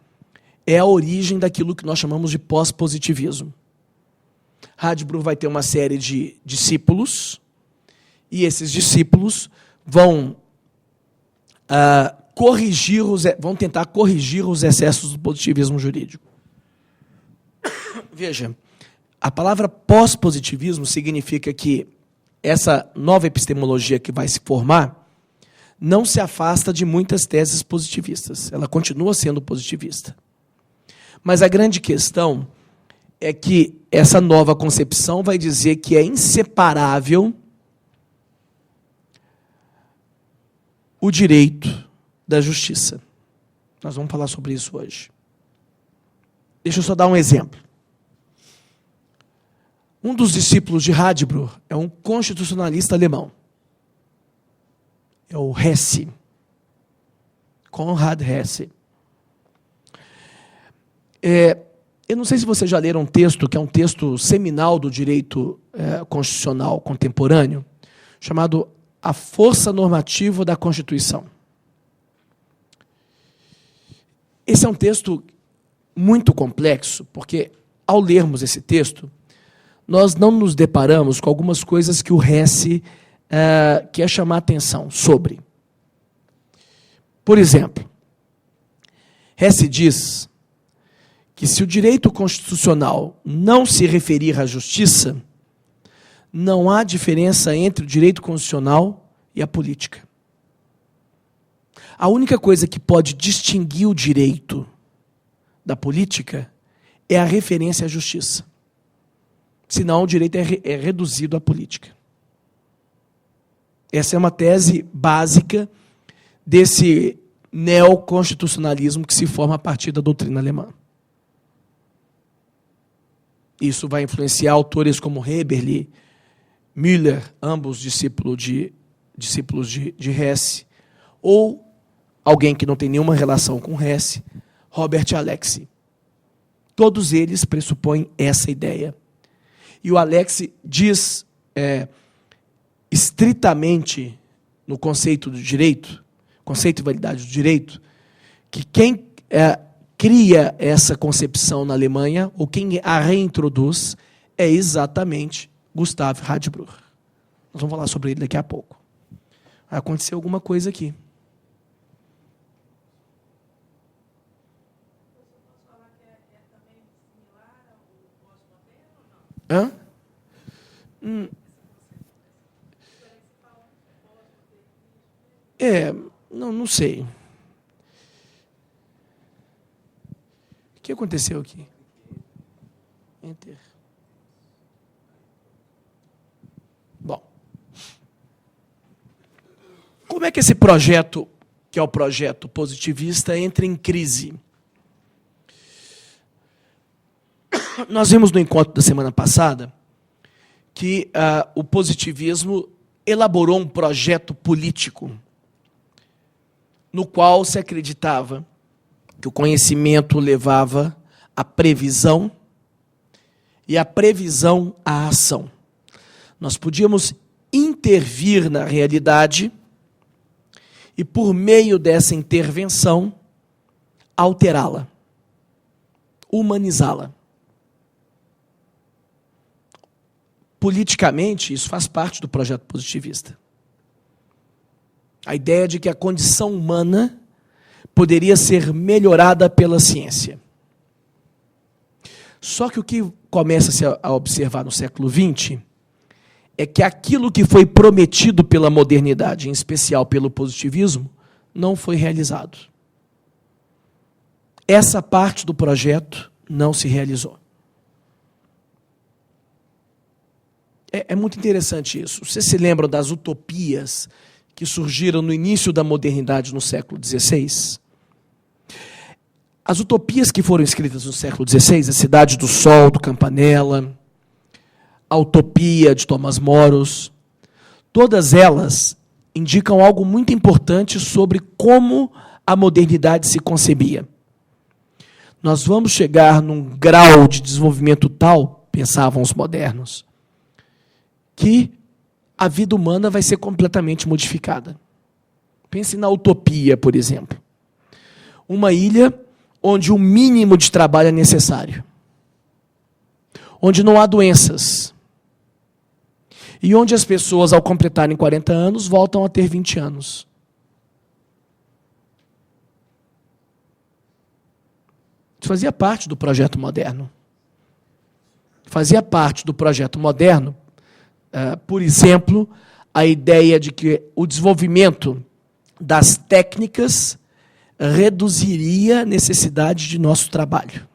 é a origem daquilo que nós chamamos de pós-positivismo. Radbruch vai ter uma série de discípulos, e esses discípulos vão tentar corrigir os excessos do positivismo jurídico. Veja, a palavra pós-positivismo significa que essa nova epistemologia que vai se formar não se afasta de muitas teses positivistas. Ela continua sendo positivista. Mas a grande questão é que essa nova concepção vai dizer que é inseparável o direito da justiça. Nós vamos falar sobre isso hoje. Deixa eu só dar um exemplo. Um dos discípulos de Radbruch é um constitucionalista alemão. É o Hesse. Konrad Hesse. Eu não sei se vocês já leram um texto, que é um texto seminal do direito constitucional contemporâneo, chamado A Força Normativa da Constituição. Esse é um texto muito complexo, porque, ao lermos esse texto, nós não nos deparamos com algumas coisas que o Hesse quer chamar a atenção sobre. Por exemplo, Hesse diz que se o direito constitucional não se referir à justiça, não há diferença entre o direito constitucional e a política. A única coisa que pode distinguir o direito da política é a referência à justiça. Senão, o direito é reduzido à política. Essa é uma tese básica desse neoconstitucionalismo que se forma a partir da doutrina alemã. Isso vai influenciar autores como Heberli, Müller, ambos discípulos de Hesse, ou alguém que não tem nenhuma relação com Hess, Robert Alexy. Todos eles pressupõem essa ideia. E o Alexy diz estritamente no conceito do direito, conceito e validade do direito, que quem cria essa concepção na Alemanha, ou quem a reintroduz, é exatamente Gustav Radbruch. Nós vamos falar sobre ele daqui a pouco. Vai acontecer alguma coisa aqui. Hã? Não sei. O que aconteceu aqui? Enter. Bom. Como é que esse projeto, que é o projeto positivista, entra em crise? Nós vimos no encontro da semana passada que o positivismo elaborou um projeto político no qual se acreditava que o conhecimento levava à previsão e a previsão à ação. Nós podíamos intervir na realidade e, por meio dessa intervenção, alterá-la, humanizá-la. Politicamente, isso faz parte do projeto positivista. A ideia de que a condição humana poderia ser melhorada pela ciência. Só que o que começa-se a observar no século XX é que aquilo que foi prometido pela modernidade, em especial pelo positivismo, não foi realizado. Essa parte do projeto não se realizou. É muito interessante isso. Vocês se lembram das utopias que surgiram no início da modernidade no século XVI? As utopias que foram escritas no século XVI, a Cidade do Sol, do Campanella, a Utopia, de Thomas Moros, todas elas indicam algo muito importante sobre como a modernidade se concebia. Nós vamos chegar num grau de desenvolvimento tal, pensavam os modernos, que a vida humana vai ser completamente modificada. Pense na utopia, por exemplo. Uma ilha onde o mínimo de trabalho é necessário. Onde não há doenças. E onde as pessoas, ao completarem 40 anos, voltam a ter 20 anos. Isso fazia parte do projeto moderno. Fazia parte do projeto moderno, por exemplo, a ideia de que o desenvolvimento das técnicas reduziria a necessidade de nosso trabalho.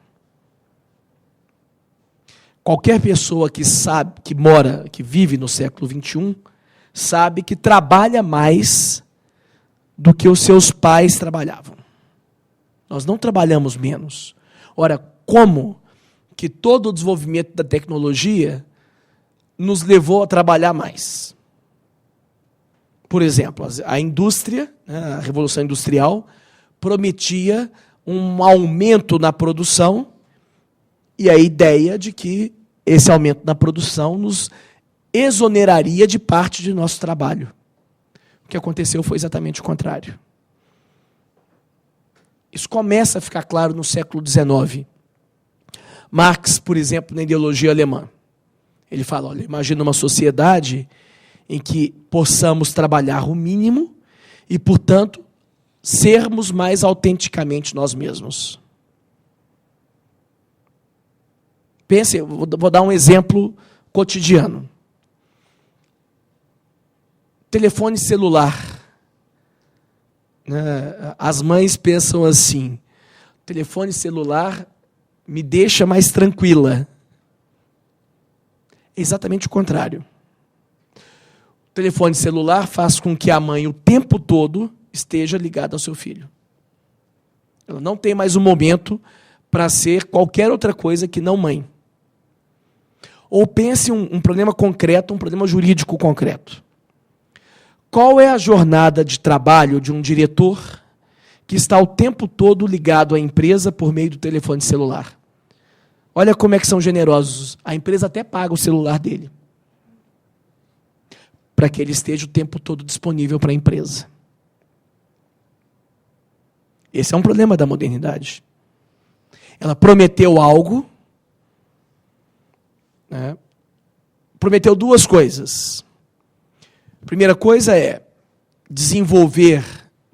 Qualquer pessoa que sabe, que mora, que vive no século XXI, sabe que trabalha mais do que os seus pais trabalhavam. Nós não trabalhamos menos. Ora, como que todo o desenvolvimento da tecnologia nos levou a trabalhar mais? Por exemplo, a indústria, a Revolução Industrial, prometia um aumento na produção e a ideia de que esse aumento na produção nos exoneraria de parte de nosso trabalho. O que aconteceu foi exatamente o contrário. Isso começa a ficar claro no século XIX. Marx, por exemplo, na ideologia alemã, ele fala, olha, imagina uma sociedade em que possamos trabalhar o mínimo e, portanto, sermos mais autenticamente nós mesmos. Pense, vou dar um exemplo cotidiano. Telefone celular. As mães pensam assim, telefone celular me deixa mais tranquila. É exatamente o contrário. O telefone celular faz com que a mãe o tempo todo esteja ligada ao seu filho. Ela não tem mais um momento para ser qualquer outra coisa que não mãe. Ou pense um problema concreto, um problema jurídico concreto. Qual é a jornada de trabalho de um diretor que está o tempo todo ligado à empresa por meio do telefone celular. Olha como é que são generosos. A empresa até paga o celular dele, para que ele esteja o tempo todo disponível para a empresa. Esse é um problema da modernidade. Ela prometeu algo, né? Prometeu duas coisas. A primeira coisa é desenvolver,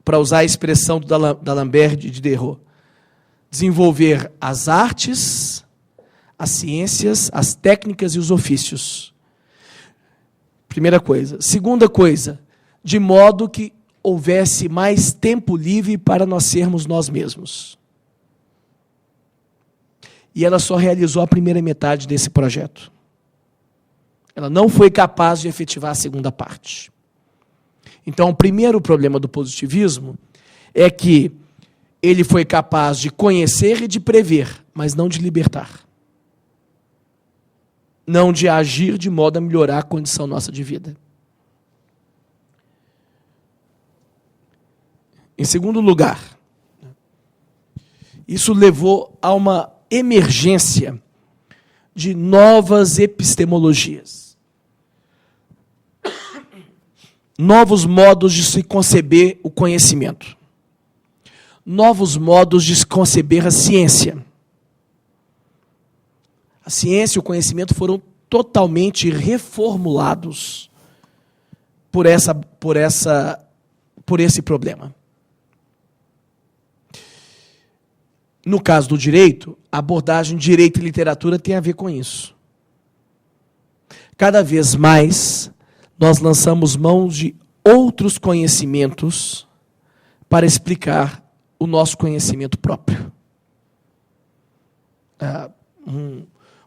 para usar a expressão do D'Alembert de Diderot, desenvolver as artes, as ciências, as técnicas e os ofícios. Primeira coisa. Segunda coisa, de modo que houvesse mais tempo livre para nós sermos nós mesmos. E ela só realizou a primeira metade desse projeto. Ela não foi capaz de efetivar a segunda parte. Então, o primeiro problema do positivismo é que ele foi capaz de conhecer e de prever, mas não de libertar. Não de agir de modo a melhorar a condição nossa de vida. Em segundo lugar, isso levou a uma emergência de novas epistemologias. Novos modos de se conceber o conhecimento. Novos modos de se conceber a ciência. A ciência e o conhecimento foram totalmente reformulados por esse problema. No caso do direito, a abordagem direito e literatura tem a ver com isso. Cada vez mais, nós lançamos mão de outros conhecimentos para explicar o nosso conhecimento próprio.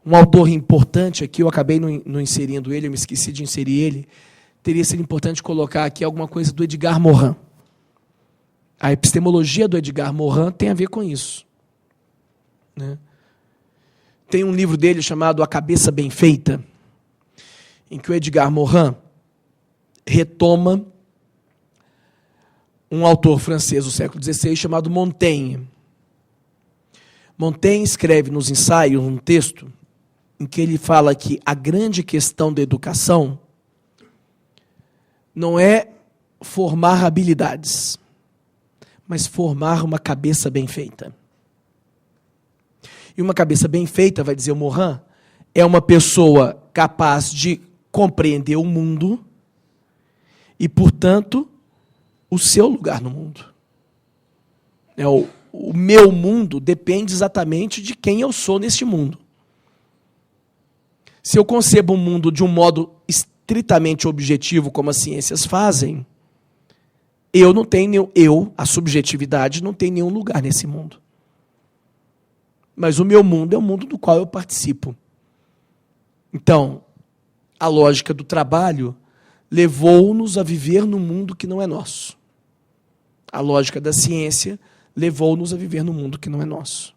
Um autor importante aqui, eu acabei não inserindo ele, eu me esqueci de inserir ele, teria sido importante colocar aqui alguma coisa do Edgar Morin. A epistemologia do Edgar Morin tem a ver com isso. Né? Tem um livro dele chamado A Cabeça Bem Feita, em que o Edgar Morin retoma um autor francês do século XVI chamado Montaigne. Montaigne escreve nos ensaios um texto em que ele fala que a grande questão da educação não é formar habilidades, mas formar uma cabeça bem feita. E uma cabeça bem feita, vai dizer o Morin, é uma pessoa capaz de compreender o mundo e, portanto, o seu lugar no mundo. O meu mundo depende exatamente de quem eu sou neste mundo. Se eu concebo um mundo de um modo estritamente objetivo, como as ciências fazem, a subjetividade, não tem nenhum lugar nesse mundo. Mas o meu mundo é o mundo do qual eu participo. Então, a lógica do trabalho levou-nos a viver num mundo que não é nosso. A lógica da ciência levou-nos a viver num mundo que não é nosso.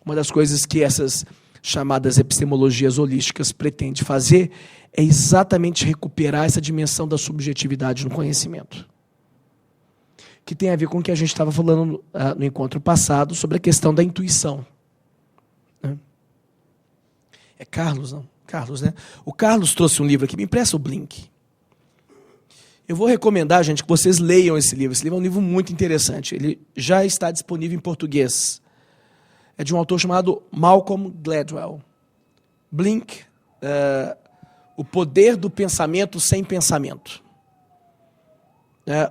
Uma das coisas que essas chamadas epistemologias holísticas pretendem fazer é exatamente recuperar essa dimensão da subjetividade no conhecimento, que tem a ver com o que a gente estava falando no encontro passado sobre a questão da intuição. É Carlos, não? Carlos, né? O Carlos trouxe um livro aqui, me empresta o Blink. Eu vou recomendar, gente, que vocês leiam esse livro. Esse livro é um livro muito interessante. Ele já está disponível em português. É de um autor chamado Malcolm Gladwell. Blink, o poder do pensamento sem pensamento.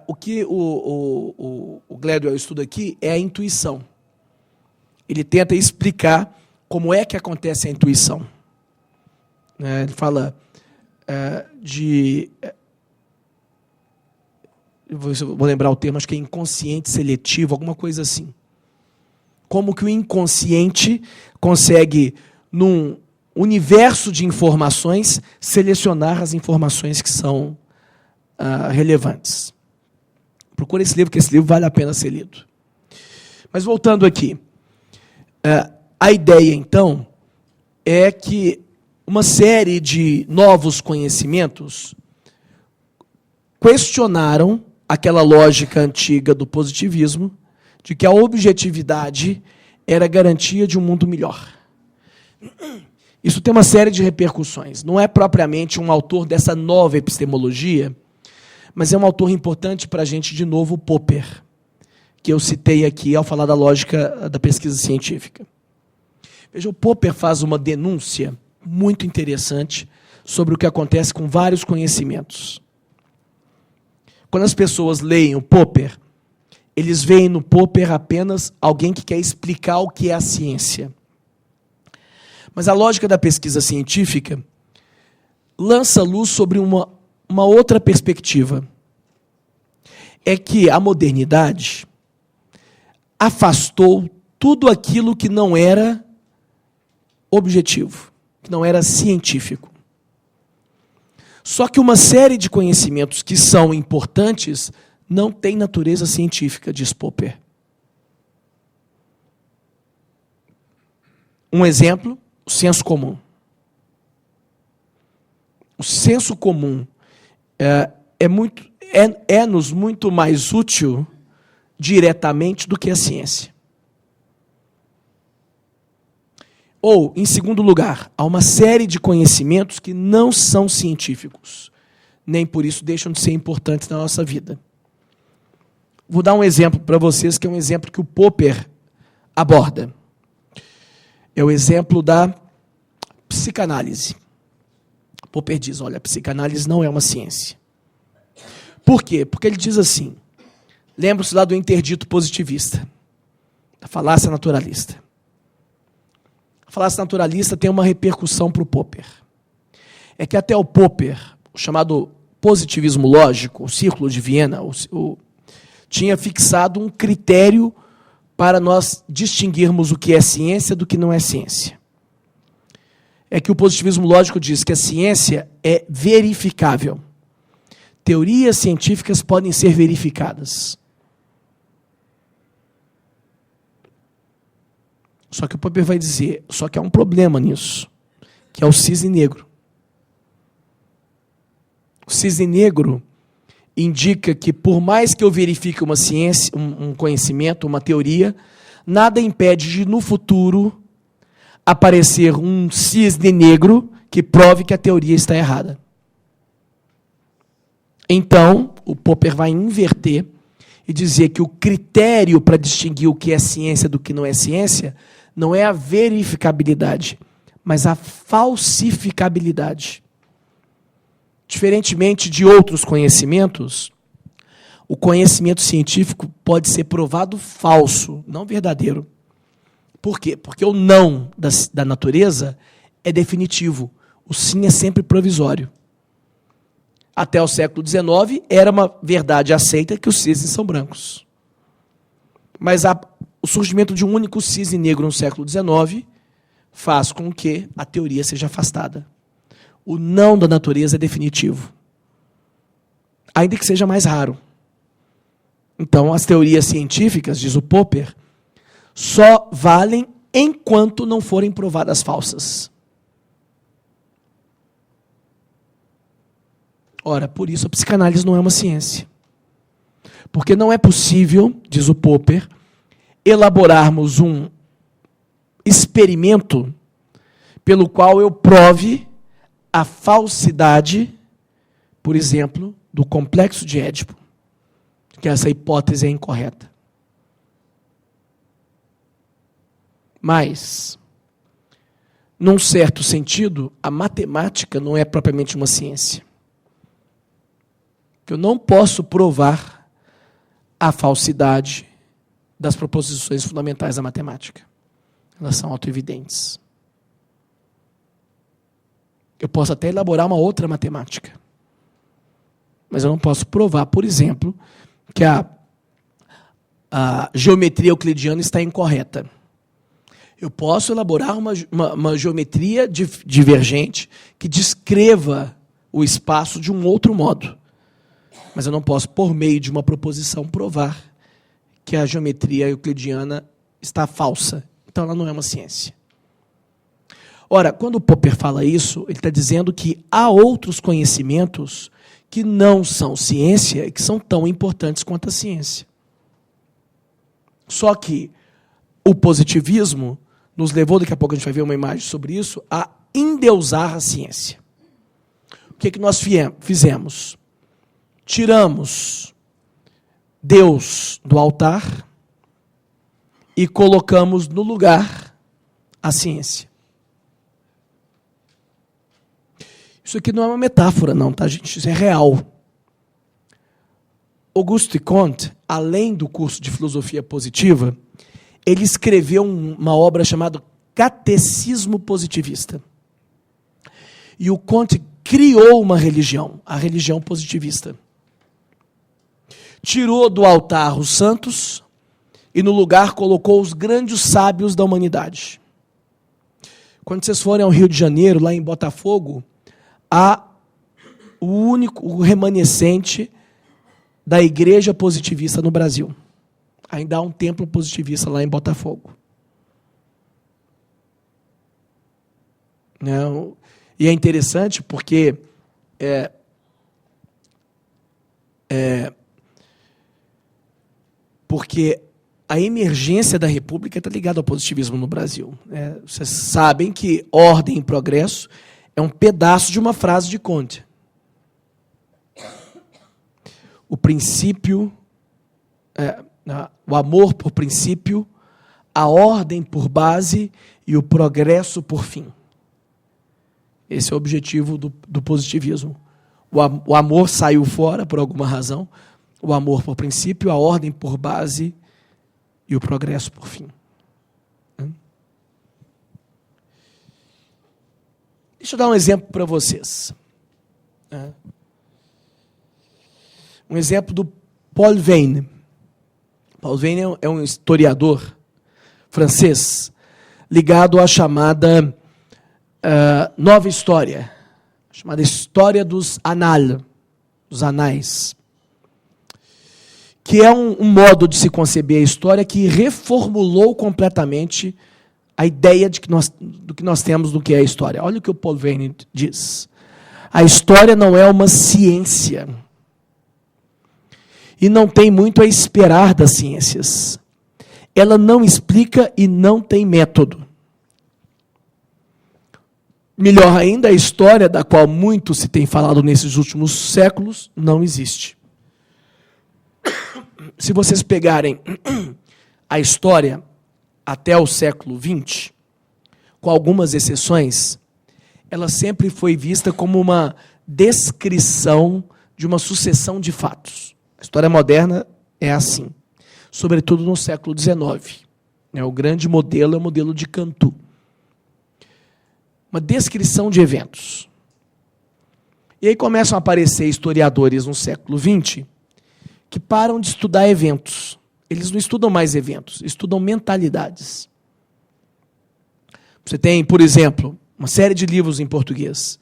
O que o Gladwell estuda aqui é a intuição. Ele tenta explicar como é que acontece a intuição. Ele fala vou lembrar o termo, acho que é inconsciente seletivo, alguma coisa assim. Como que o inconsciente consegue, num universo de informações, selecionar as informações que são relevantes. Procure esse livro, que esse livro vale a pena ser lido. Mas voltando aqui, a ideia, então, é que uma série de novos conhecimentos questionaram aquela lógica antiga do positivismo, de que a objetividade era garantia de um mundo melhor. Isso tem uma série de repercussões. Não é propriamente um autor dessa nova epistemologia, mas é um autor importante para a gente, de novo, Popper, que eu citei aqui ao falar da lógica da pesquisa científica. Veja, o Popper faz uma denúncia muito interessante sobre o que acontece com vários conhecimentos. Quando as pessoas leem o Popper, eles veem no Popper apenas alguém que quer explicar o que é a ciência. Mas a lógica da pesquisa científica lança luz sobre uma outra perspectiva. É que a modernidade afastou tudo aquilo que não era objetivo, que não era científico. Só que uma série de conhecimentos que são importantes não tem natureza científica, diz Popper. Um exemplo, o senso comum. O senso comum é-nos muito mais útil diretamente do que a ciência. Ou, em segundo lugar, há uma série de conhecimentos que não são científicos, nem por isso deixam de ser importantes na nossa vida. Vou dar um exemplo para vocês, que é um exemplo que o Popper aborda. É o exemplo da psicanálise. Popper diz, olha, a psicanálise não é uma ciência. Por quê? Porque ele diz assim, lembra-se lá do interdito positivista, da falácia naturalista. A falácia naturalista tem uma repercussão para o Popper. É que até o Popper, o chamado positivismo lógico, o Círculo de Viena, tinha fixado um critério para nós distinguirmos o que é ciência do que não é ciência. É que o positivismo lógico diz que a ciência é verificável. Teorias científicas podem ser verificadas. Só que o Popper vai dizer, só que há um problema nisso, que é o cisne negro. O cisne negro indica que, por mais que eu verifique uma ciência, um conhecimento, uma teoria, nada impede de, no futuro, aparecer um cisne negro que prove que a teoria está errada. Então, o Popper vai inverter e dizer que o critério para distinguir o que é ciência do que não é ciência não é a verificabilidade, mas a falsificabilidade. Diferentemente de outros conhecimentos, o conhecimento científico pode ser provado falso, não verdadeiro. Por quê? Porque o não da natureza é definitivo. O sim é sempre provisório. Até o século XIX, era uma verdade aceita que os cisnes são brancos. Mas o surgimento de um único cisne negro no século XIX faz com que a teoria seja afastada. O não da natureza é definitivo, ainda que seja mais raro. Então, as teorias científicas, diz o Popper, só valem enquanto não forem provadas falsas. Ora, por isso a psicanálise não é uma ciência. Porque não é possível, diz o Popper, elaborarmos um experimento pelo qual eu prove a falsidade, por exemplo, do complexo de Édipo, que essa hipótese é incorreta. Mas, num certo sentido, a matemática não é propriamente uma ciência. Eu não posso provar a falsidade das proposições fundamentais da matemática. Elas são autoevidentes. Eu posso até elaborar uma outra matemática. Mas eu não posso provar, por exemplo, que a geometria euclidiana está incorreta. Eu posso elaborar uma geometria divergente que descreva o espaço de um outro modo. Mas eu não posso, por meio de uma proposição, provar que a geometria euclidiana está falsa. Então ela não é uma ciência. Ora, quando o Popper fala isso, ele está dizendo que há outros conhecimentos que não são ciência e que são tão importantes quanto a ciência. Só que o positivismo nos levou, daqui a pouco a gente vai ver uma imagem sobre isso, a endeusar a ciência. O que nós fizemos? Tiramos Deus do altar e colocamos no lugar a ciência. Isso aqui não é uma metáfora, não, tá, gente? Isso é real. Auguste Comte, além do curso de filosofia positiva, ele escreveu uma obra chamada Catecismo Positivista. E o Comte criou uma religião, a religião positivista. Tirou do altar os santos e no lugar colocou os grandes sábios da humanidade. Quando vocês forem ao Rio de Janeiro, lá em Botafogo, há o remanescente da igreja positivista no Brasil. Ainda há um templo positivista lá em Botafogo. Não, e é interessante porque porque a emergência da República está ligada ao positivismo no Brasil. Vocês sabem que ordem e progresso é um pedaço de uma frase de Comte. O princípio, o amor por princípio, a ordem por base e o progresso por fim. Esse é o objetivo do positivismo. O amor saiu fora por alguma razão, o amor por princípio, a ordem por base e o progresso por fim. Deixa eu dar um exemplo para vocês. Um exemplo do Paul Veyne. Paul Veyne é um historiador francês ligado à chamada nova história, chamada história dos anais, que é um modo de se conceber a história que reformulou completamente a ideia do que nós temos do que é a história. Olha o que o Paul Veyne diz. A história não é uma ciência. E não tem muito a esperar das ciências. Ela não explica e não tem método. Melhor ainda, a história, da qual muito se tem falado nesses últimos séculos, não existe. Se vocês pegarem a história até o século XX, com algumas exceções, ela sempre foi vista como uma descrição de uma sucessão de fatos. A história moderna é assim, sobretudo no século XIX. O grande modelo é o modelo de Cantu. Uma descrição de eventos. E aí começam a aparecer historiadores no século XX que param de estudar eventos. Eles não estudam mais eventos, estudam mentalidades. Você tem, por exemplo, uma série de livros em português.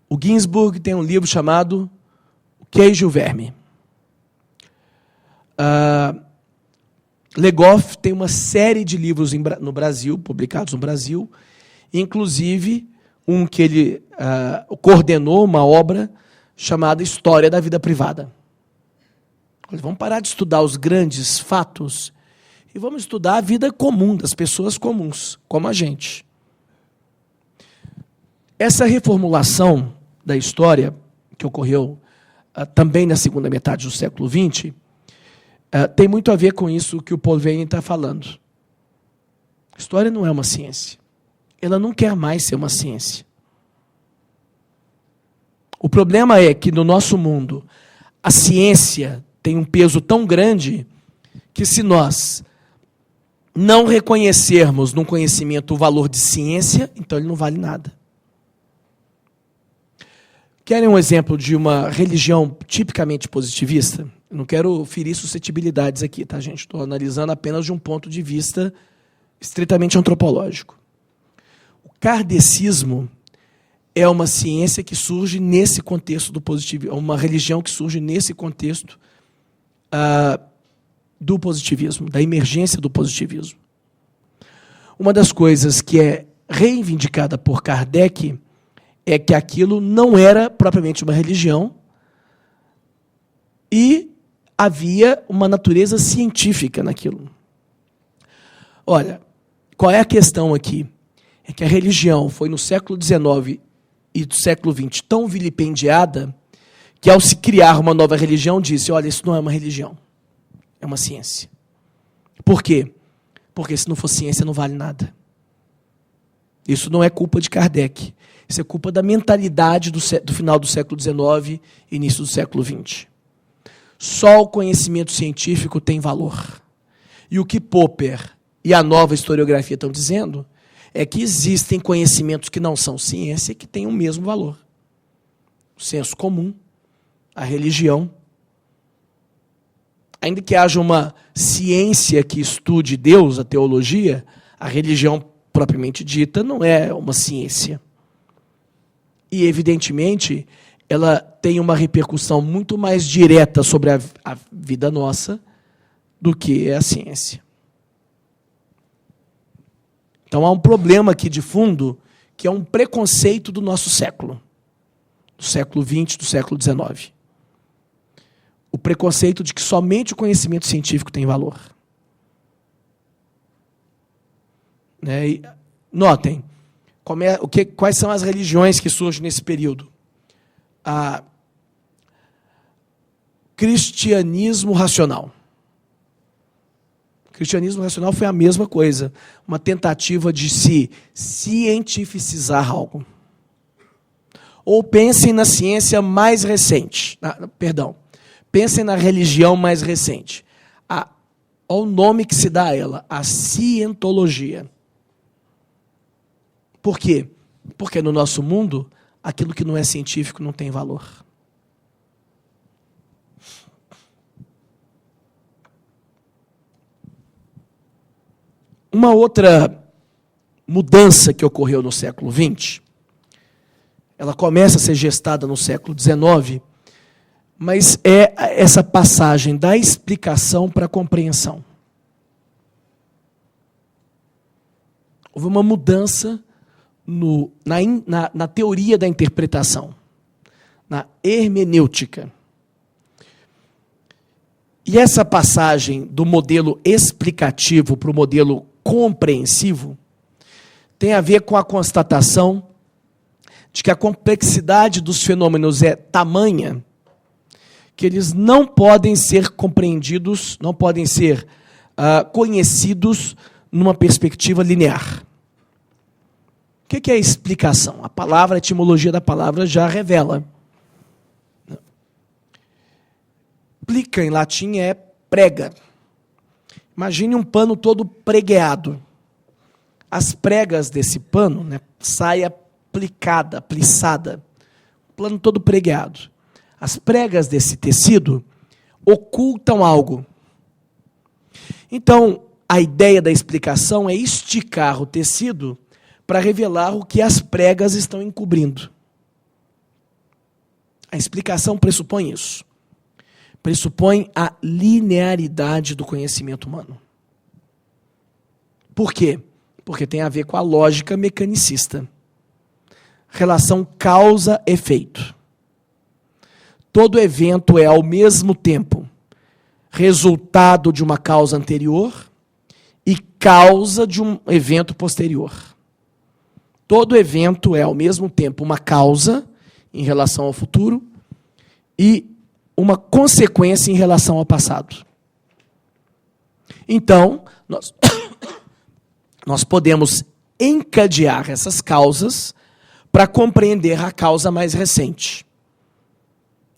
O Ginsburg tem um livro chamado O Queijo e o Verme. Legoff tem uma série de livros no Brasil, publicados no Brasil, inclusive um que ele coordenou, uma obra chamada História da Vida Privada. Vamos parar de estudar os grandes fatos e vamos estudar a vida comum das pessoas comuns, como a gente. Essa reformulação da história, que ocorreu também na segunda metade do século XX, tem muito a ver com isso que o Paul Veyne está falando. A história não é uma ciência. Ela não quer mais ser uma ciência. O problema é que no nosso mundo a ciência tem um peso tão grande que se nós não reconhecermos num conhecimento o valor de ciência, então ele não vale nada. Querem um exemplo de uma religião tipicamente positivista? Eu não quero ferir suscetibilidades aqui, tá, gente? Estou analisando apenas de um ponto de vista estritamente antropológico. O kardecismo é uma ciência que surge nesse contexto do positivismo, uma religião que surge nesse contexto do positivismo, da emergência do positivismo. Uma das coisas que é reivindicada por Kardec é que aquilo não era propriamente uma religião e havia uma natureza científica naquilo. Olha, qual é a questão aqui? É que a religião foi no século XIX e do século XX tão vilipendiada que, ao se criar uma nova religião, disse, olha, isso não é uma religião, é uma ciência. Por quê? Porque se não for ciência, não vale nada. Isso não é culpa de Kardec. Isso é culpa da mentalidade do final do século XIX e início do século XX. Só o conhecimento científico tem valor. E o que Popper e a nova historiografia estão dizendo é que existem conhecimentos que não são ciência que têm o mesmo valor. O senso comum, a religião. Ainda que haja uma ciência que estude Deus, a teologia, a religião propriamente dita não é uma ciência. E, evidentemente, ela tem uma repercussão muito mais direta sobre a vida nossa do que a ciência. Então, há um problema aqui de fundo, que é um preconceito do nosso século, do século XX, do século XIX. O preconceito de que somente o conhecimento científico tem valor. E, notem, quais são as religiões que surgem nesse período? Cristianismo racional. O cristianismo racional foi a mesma coisa, uma tentativa de se cientificizar algo. Ou pensem na ciência mais recente, pensem na religião mais recente. Olha o nome que se dá a ela, a cientologia. Por quê? Porque no nosso mundo, aquilo que não é científico não tem valor. Uma outra mudança que ocorreu no século XX, ela começa a ser gestada no século XIX, mas é essa passagem da explicação para a compreensão. Houve uma mudança na teoria da interpretação, na hermenêutica. E essa passagem do modelo explicativo para o modelo compreensivo tem a ver com a constatação de que a complexidade dos fenômenos é tamanha que eles não podem ser compreendidos, não podem ser conhecidos numa perspectiva linear. O que é a explicação? A etimologia da palavra já revela. Plica, em latim, é prega. Imagine um pano todo pregueado. As pregas desse pano, saia plicada, plissada, plano todo pregueado. As pregas desse tecido ocultam algo. Então, a ideia da explicação é esticar o tecido para revelar o que as pregas estão encobrindo. A explicação pressupõe isso. Pressupõe a linearidade do conhecimento humano. Por quê? Porque tem a ver com a lógica mecanicista. Relação causa-efeito. Todo evento é, ao mesmo tempo, resultado de uma causa anterior e causa de um evento posterior. Todo evento é, ao mesmo tempo, uma causa em relação ao futuro e uma consequência em relação ao passado. Então, nós podemos encadear essas causas para compreender a causa mais recente.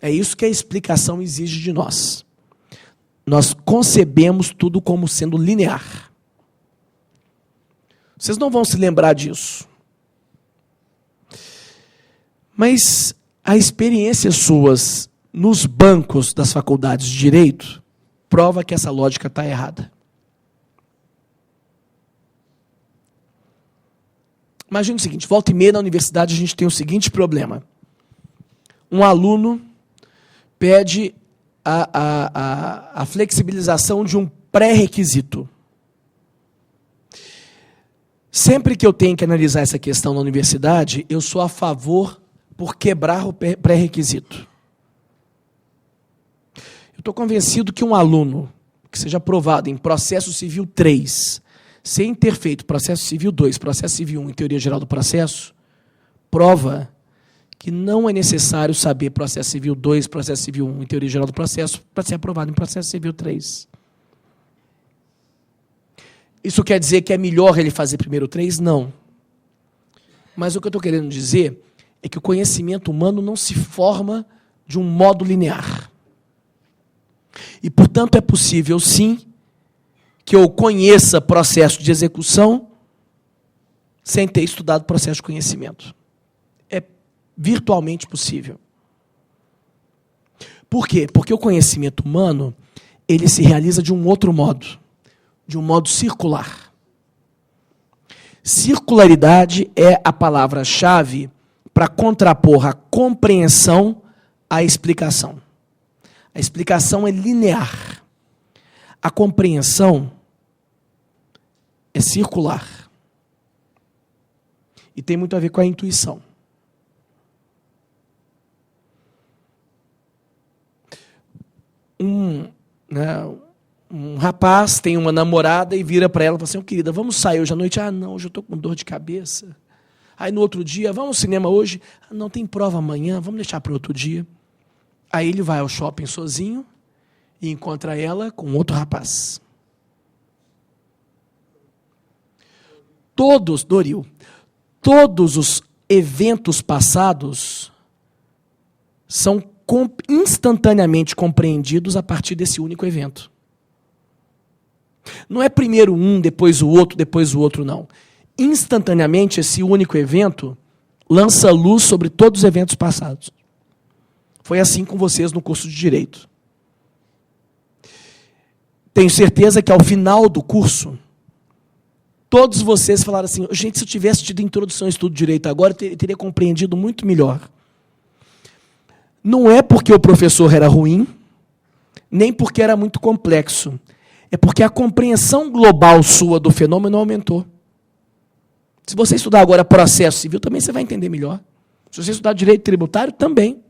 É isso que a explicação exige de nós. Nós concebemos tudo como sendo linear. Vocês não vão se lembrar disso. Mas a experiência suas nos bancos das faculdades de Direito prova que essa lógica está errada. Imagina o seguinte, volta e meia na universidade a gente tem o seguinte problema. Um aluno pede a flexibilização de um pré-requisito. Sempre que eu tenho que analisar essa questão na universidade, eu sou a favor por quebrar o pré-requisito. Eu estou convencido que um aluno que seja aprovado em processo civil 3, sem ter feito processo civil 2, processo civil 1 em teoria geral do processo, prova que não é necessário saber processo civil 2, processo civil 1 em teoria geral do processo para ser aprovado em processo civil 3. Isso quer dizer que é melhor ele fazer primeiro 3? Não. Mas o que eu estou querendo dizer é que o conhecimento humano não se forma de um modo linear. E, portanto, é possível, sim, que eu conheça processo de execução sem ter estudado processo de conhecimento. É virtualmente possível. Por quê? Porque o conhecimento humano, ele se realiza de um outro modo, de um modo circular. Circularidade é a palavra-chave para contrapor a compreensão à explicação. A explicação é linear. A compreensão é circular. E tem muito a ver com a intuição. Um rapaz tem uma namorada e vira para ela e fala assim: querida, vamos sair hoje à noite? Ah, não, hoje eu estou com dor de cabeça. Aí no outro dia, vamos ao cinema hoje? Ah, não, tem prova amanhã, vamos deixar para outro dia. Aí ele vai ao shopping sozinho e encontra ela com outro rapaz. Todos os eventos passados são instantaneamente compreendidos a partir desse único evento. Não é primeiro um, depois o outro, não. Instantaneamente, esse único evento lança luz sobre todos os eventos passados. Foi assim com vocês no curso de Direito. Tenho certeza que ao final do curso, todos vocês falaram assim: gente, se eu tivesse tido introdução ao estudo de Direito agora, eu teria compreendido muito melhor. Não é porque o professor era ruim, nem porque era muito complexo. É porque a compreensão global sua do fenômeno aumentou. Se você estudar agora processo civil, também você vai entender melhor. Se você estudar direito tributário, também.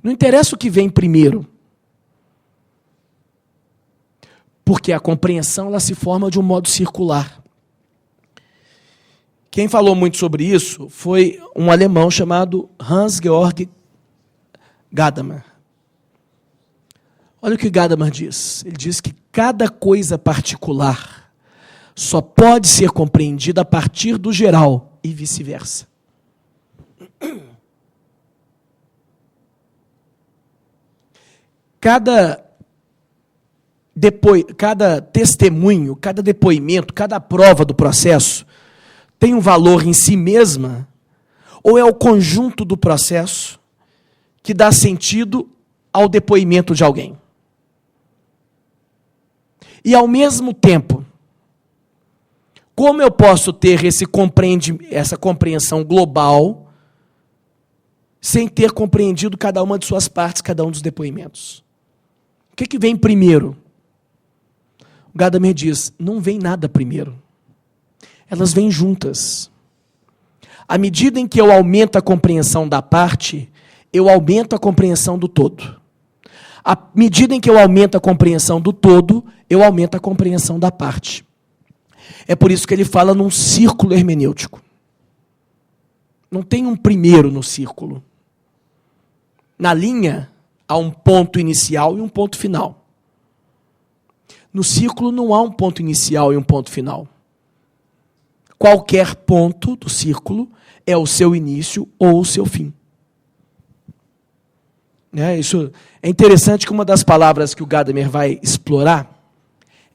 Não interessa o que vem primeiro. Porque a compreensão ela se forma de um modo circular. Quem falou muito sobre isso foi um alemão chamado Hans-Georg Gadamer. Olha o que Gadamer diz. Ele diz que cada coisa particular só pode ser compreendida a partir do geral e vice-versa. Cada testemunho, cada depoimento, cada prova do processo tem um valor em si mesma, ou é o conjunto do processo que dá sentido ao depoimento de alguém? E, ao mesmo tempo, como eu posso ter essa compreensão global sem ter compreendido cada uma de suas partes, cada um dos depoimentos? O que vem primeiro? O Gadamer diz: não vem nada primeiro. Elas vêm juntas. À medida em que eu aumento a compreensão da parte, eu aumento a compreensão do todo. À medida em que eu aumento a compreensão do todo, eu aumento a compreensão da parte. É por isso que ele fala num círculo hermenêutico. Não tem um primeiro no círculo. Na linha, há um ponto inicial e um ponto final. No círculo não há um ponto inicial e um ponto final. Qualquer ponto do círculo é o seu início ou o seu fim. Isso é interessante que uma das palavras que o Gadamer vai explorar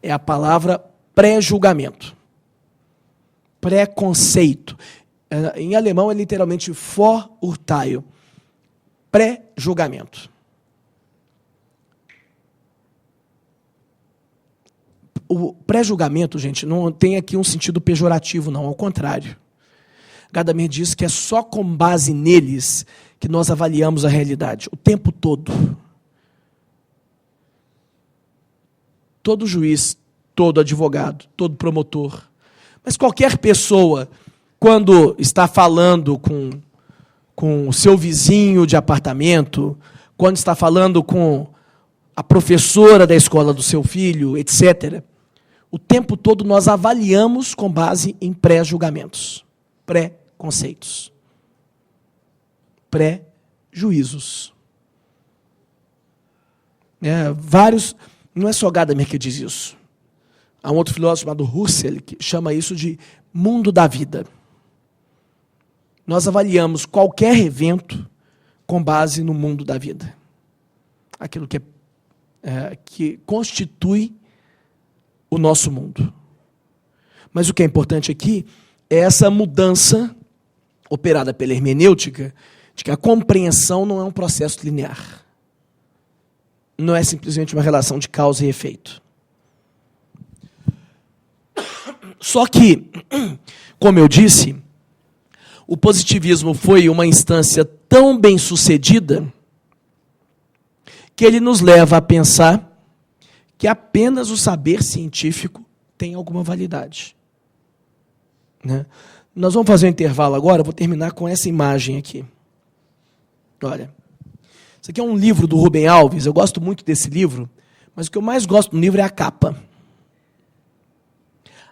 é a palavra pré-julgamento. Preconceito. Em alemão é literalmente Vorurteil. Pré-julgamento. O pré-julgamento, gente, não tem aqui um sentido pejorativo, não, ao contrário. Gadamer diz que é só com base neles que nós avaliamos a realidade, o tempo todo. Todo juiz, todo advogado, todo promotor. Mas qualquer pessoa, quando está falando com o seu vizinho de apartamento, quando está falando com a professora da escola do seu filho, etc., o tempo todo nós avaliamos com base em pré-julgamentos, pré-conceitos, pré-juízos. Vários, não é só Gadamer que diz isso. Há um outro filósofo chamado Husserl que chama isso de mundo da vida. Nós avaliamos qualquer evento com base no mundo da vida. Aquilo que constitui o nosso mundo. Mas o que é importante aqui é essa mudança operada pela hermenêutica de que a compreensão não é um processo linear. Não é simplesmente uma relação de causa e efeito. Só que, como eu disse, o positivismo foi uma instância tão bem sucedida que ele nos leva a pensar que apenas o saber científico tem alguma validade. Nós vamos fazer um intervalo agora, eu vou terminar com essa imagem aqui. Olha, isso aqui é um livro do Rubem Alves, eu gosto muito desse livro, mas o que eu mais gosto do livro é a capa.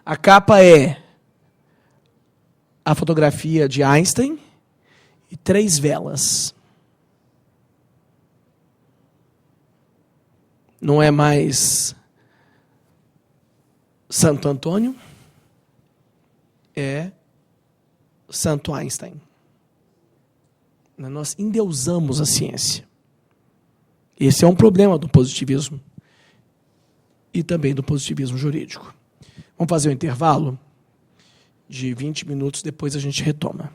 A capa é a fotografia de Einstein e 3 velas. Não é mais Santo Antônio, é Santo Einstein. Nós endeusamos a ciência. Esse é um problema do positivismo e também do positivismo jurídico. Vamos fazer um intervalo de 20 minutos, depois a gente retoma.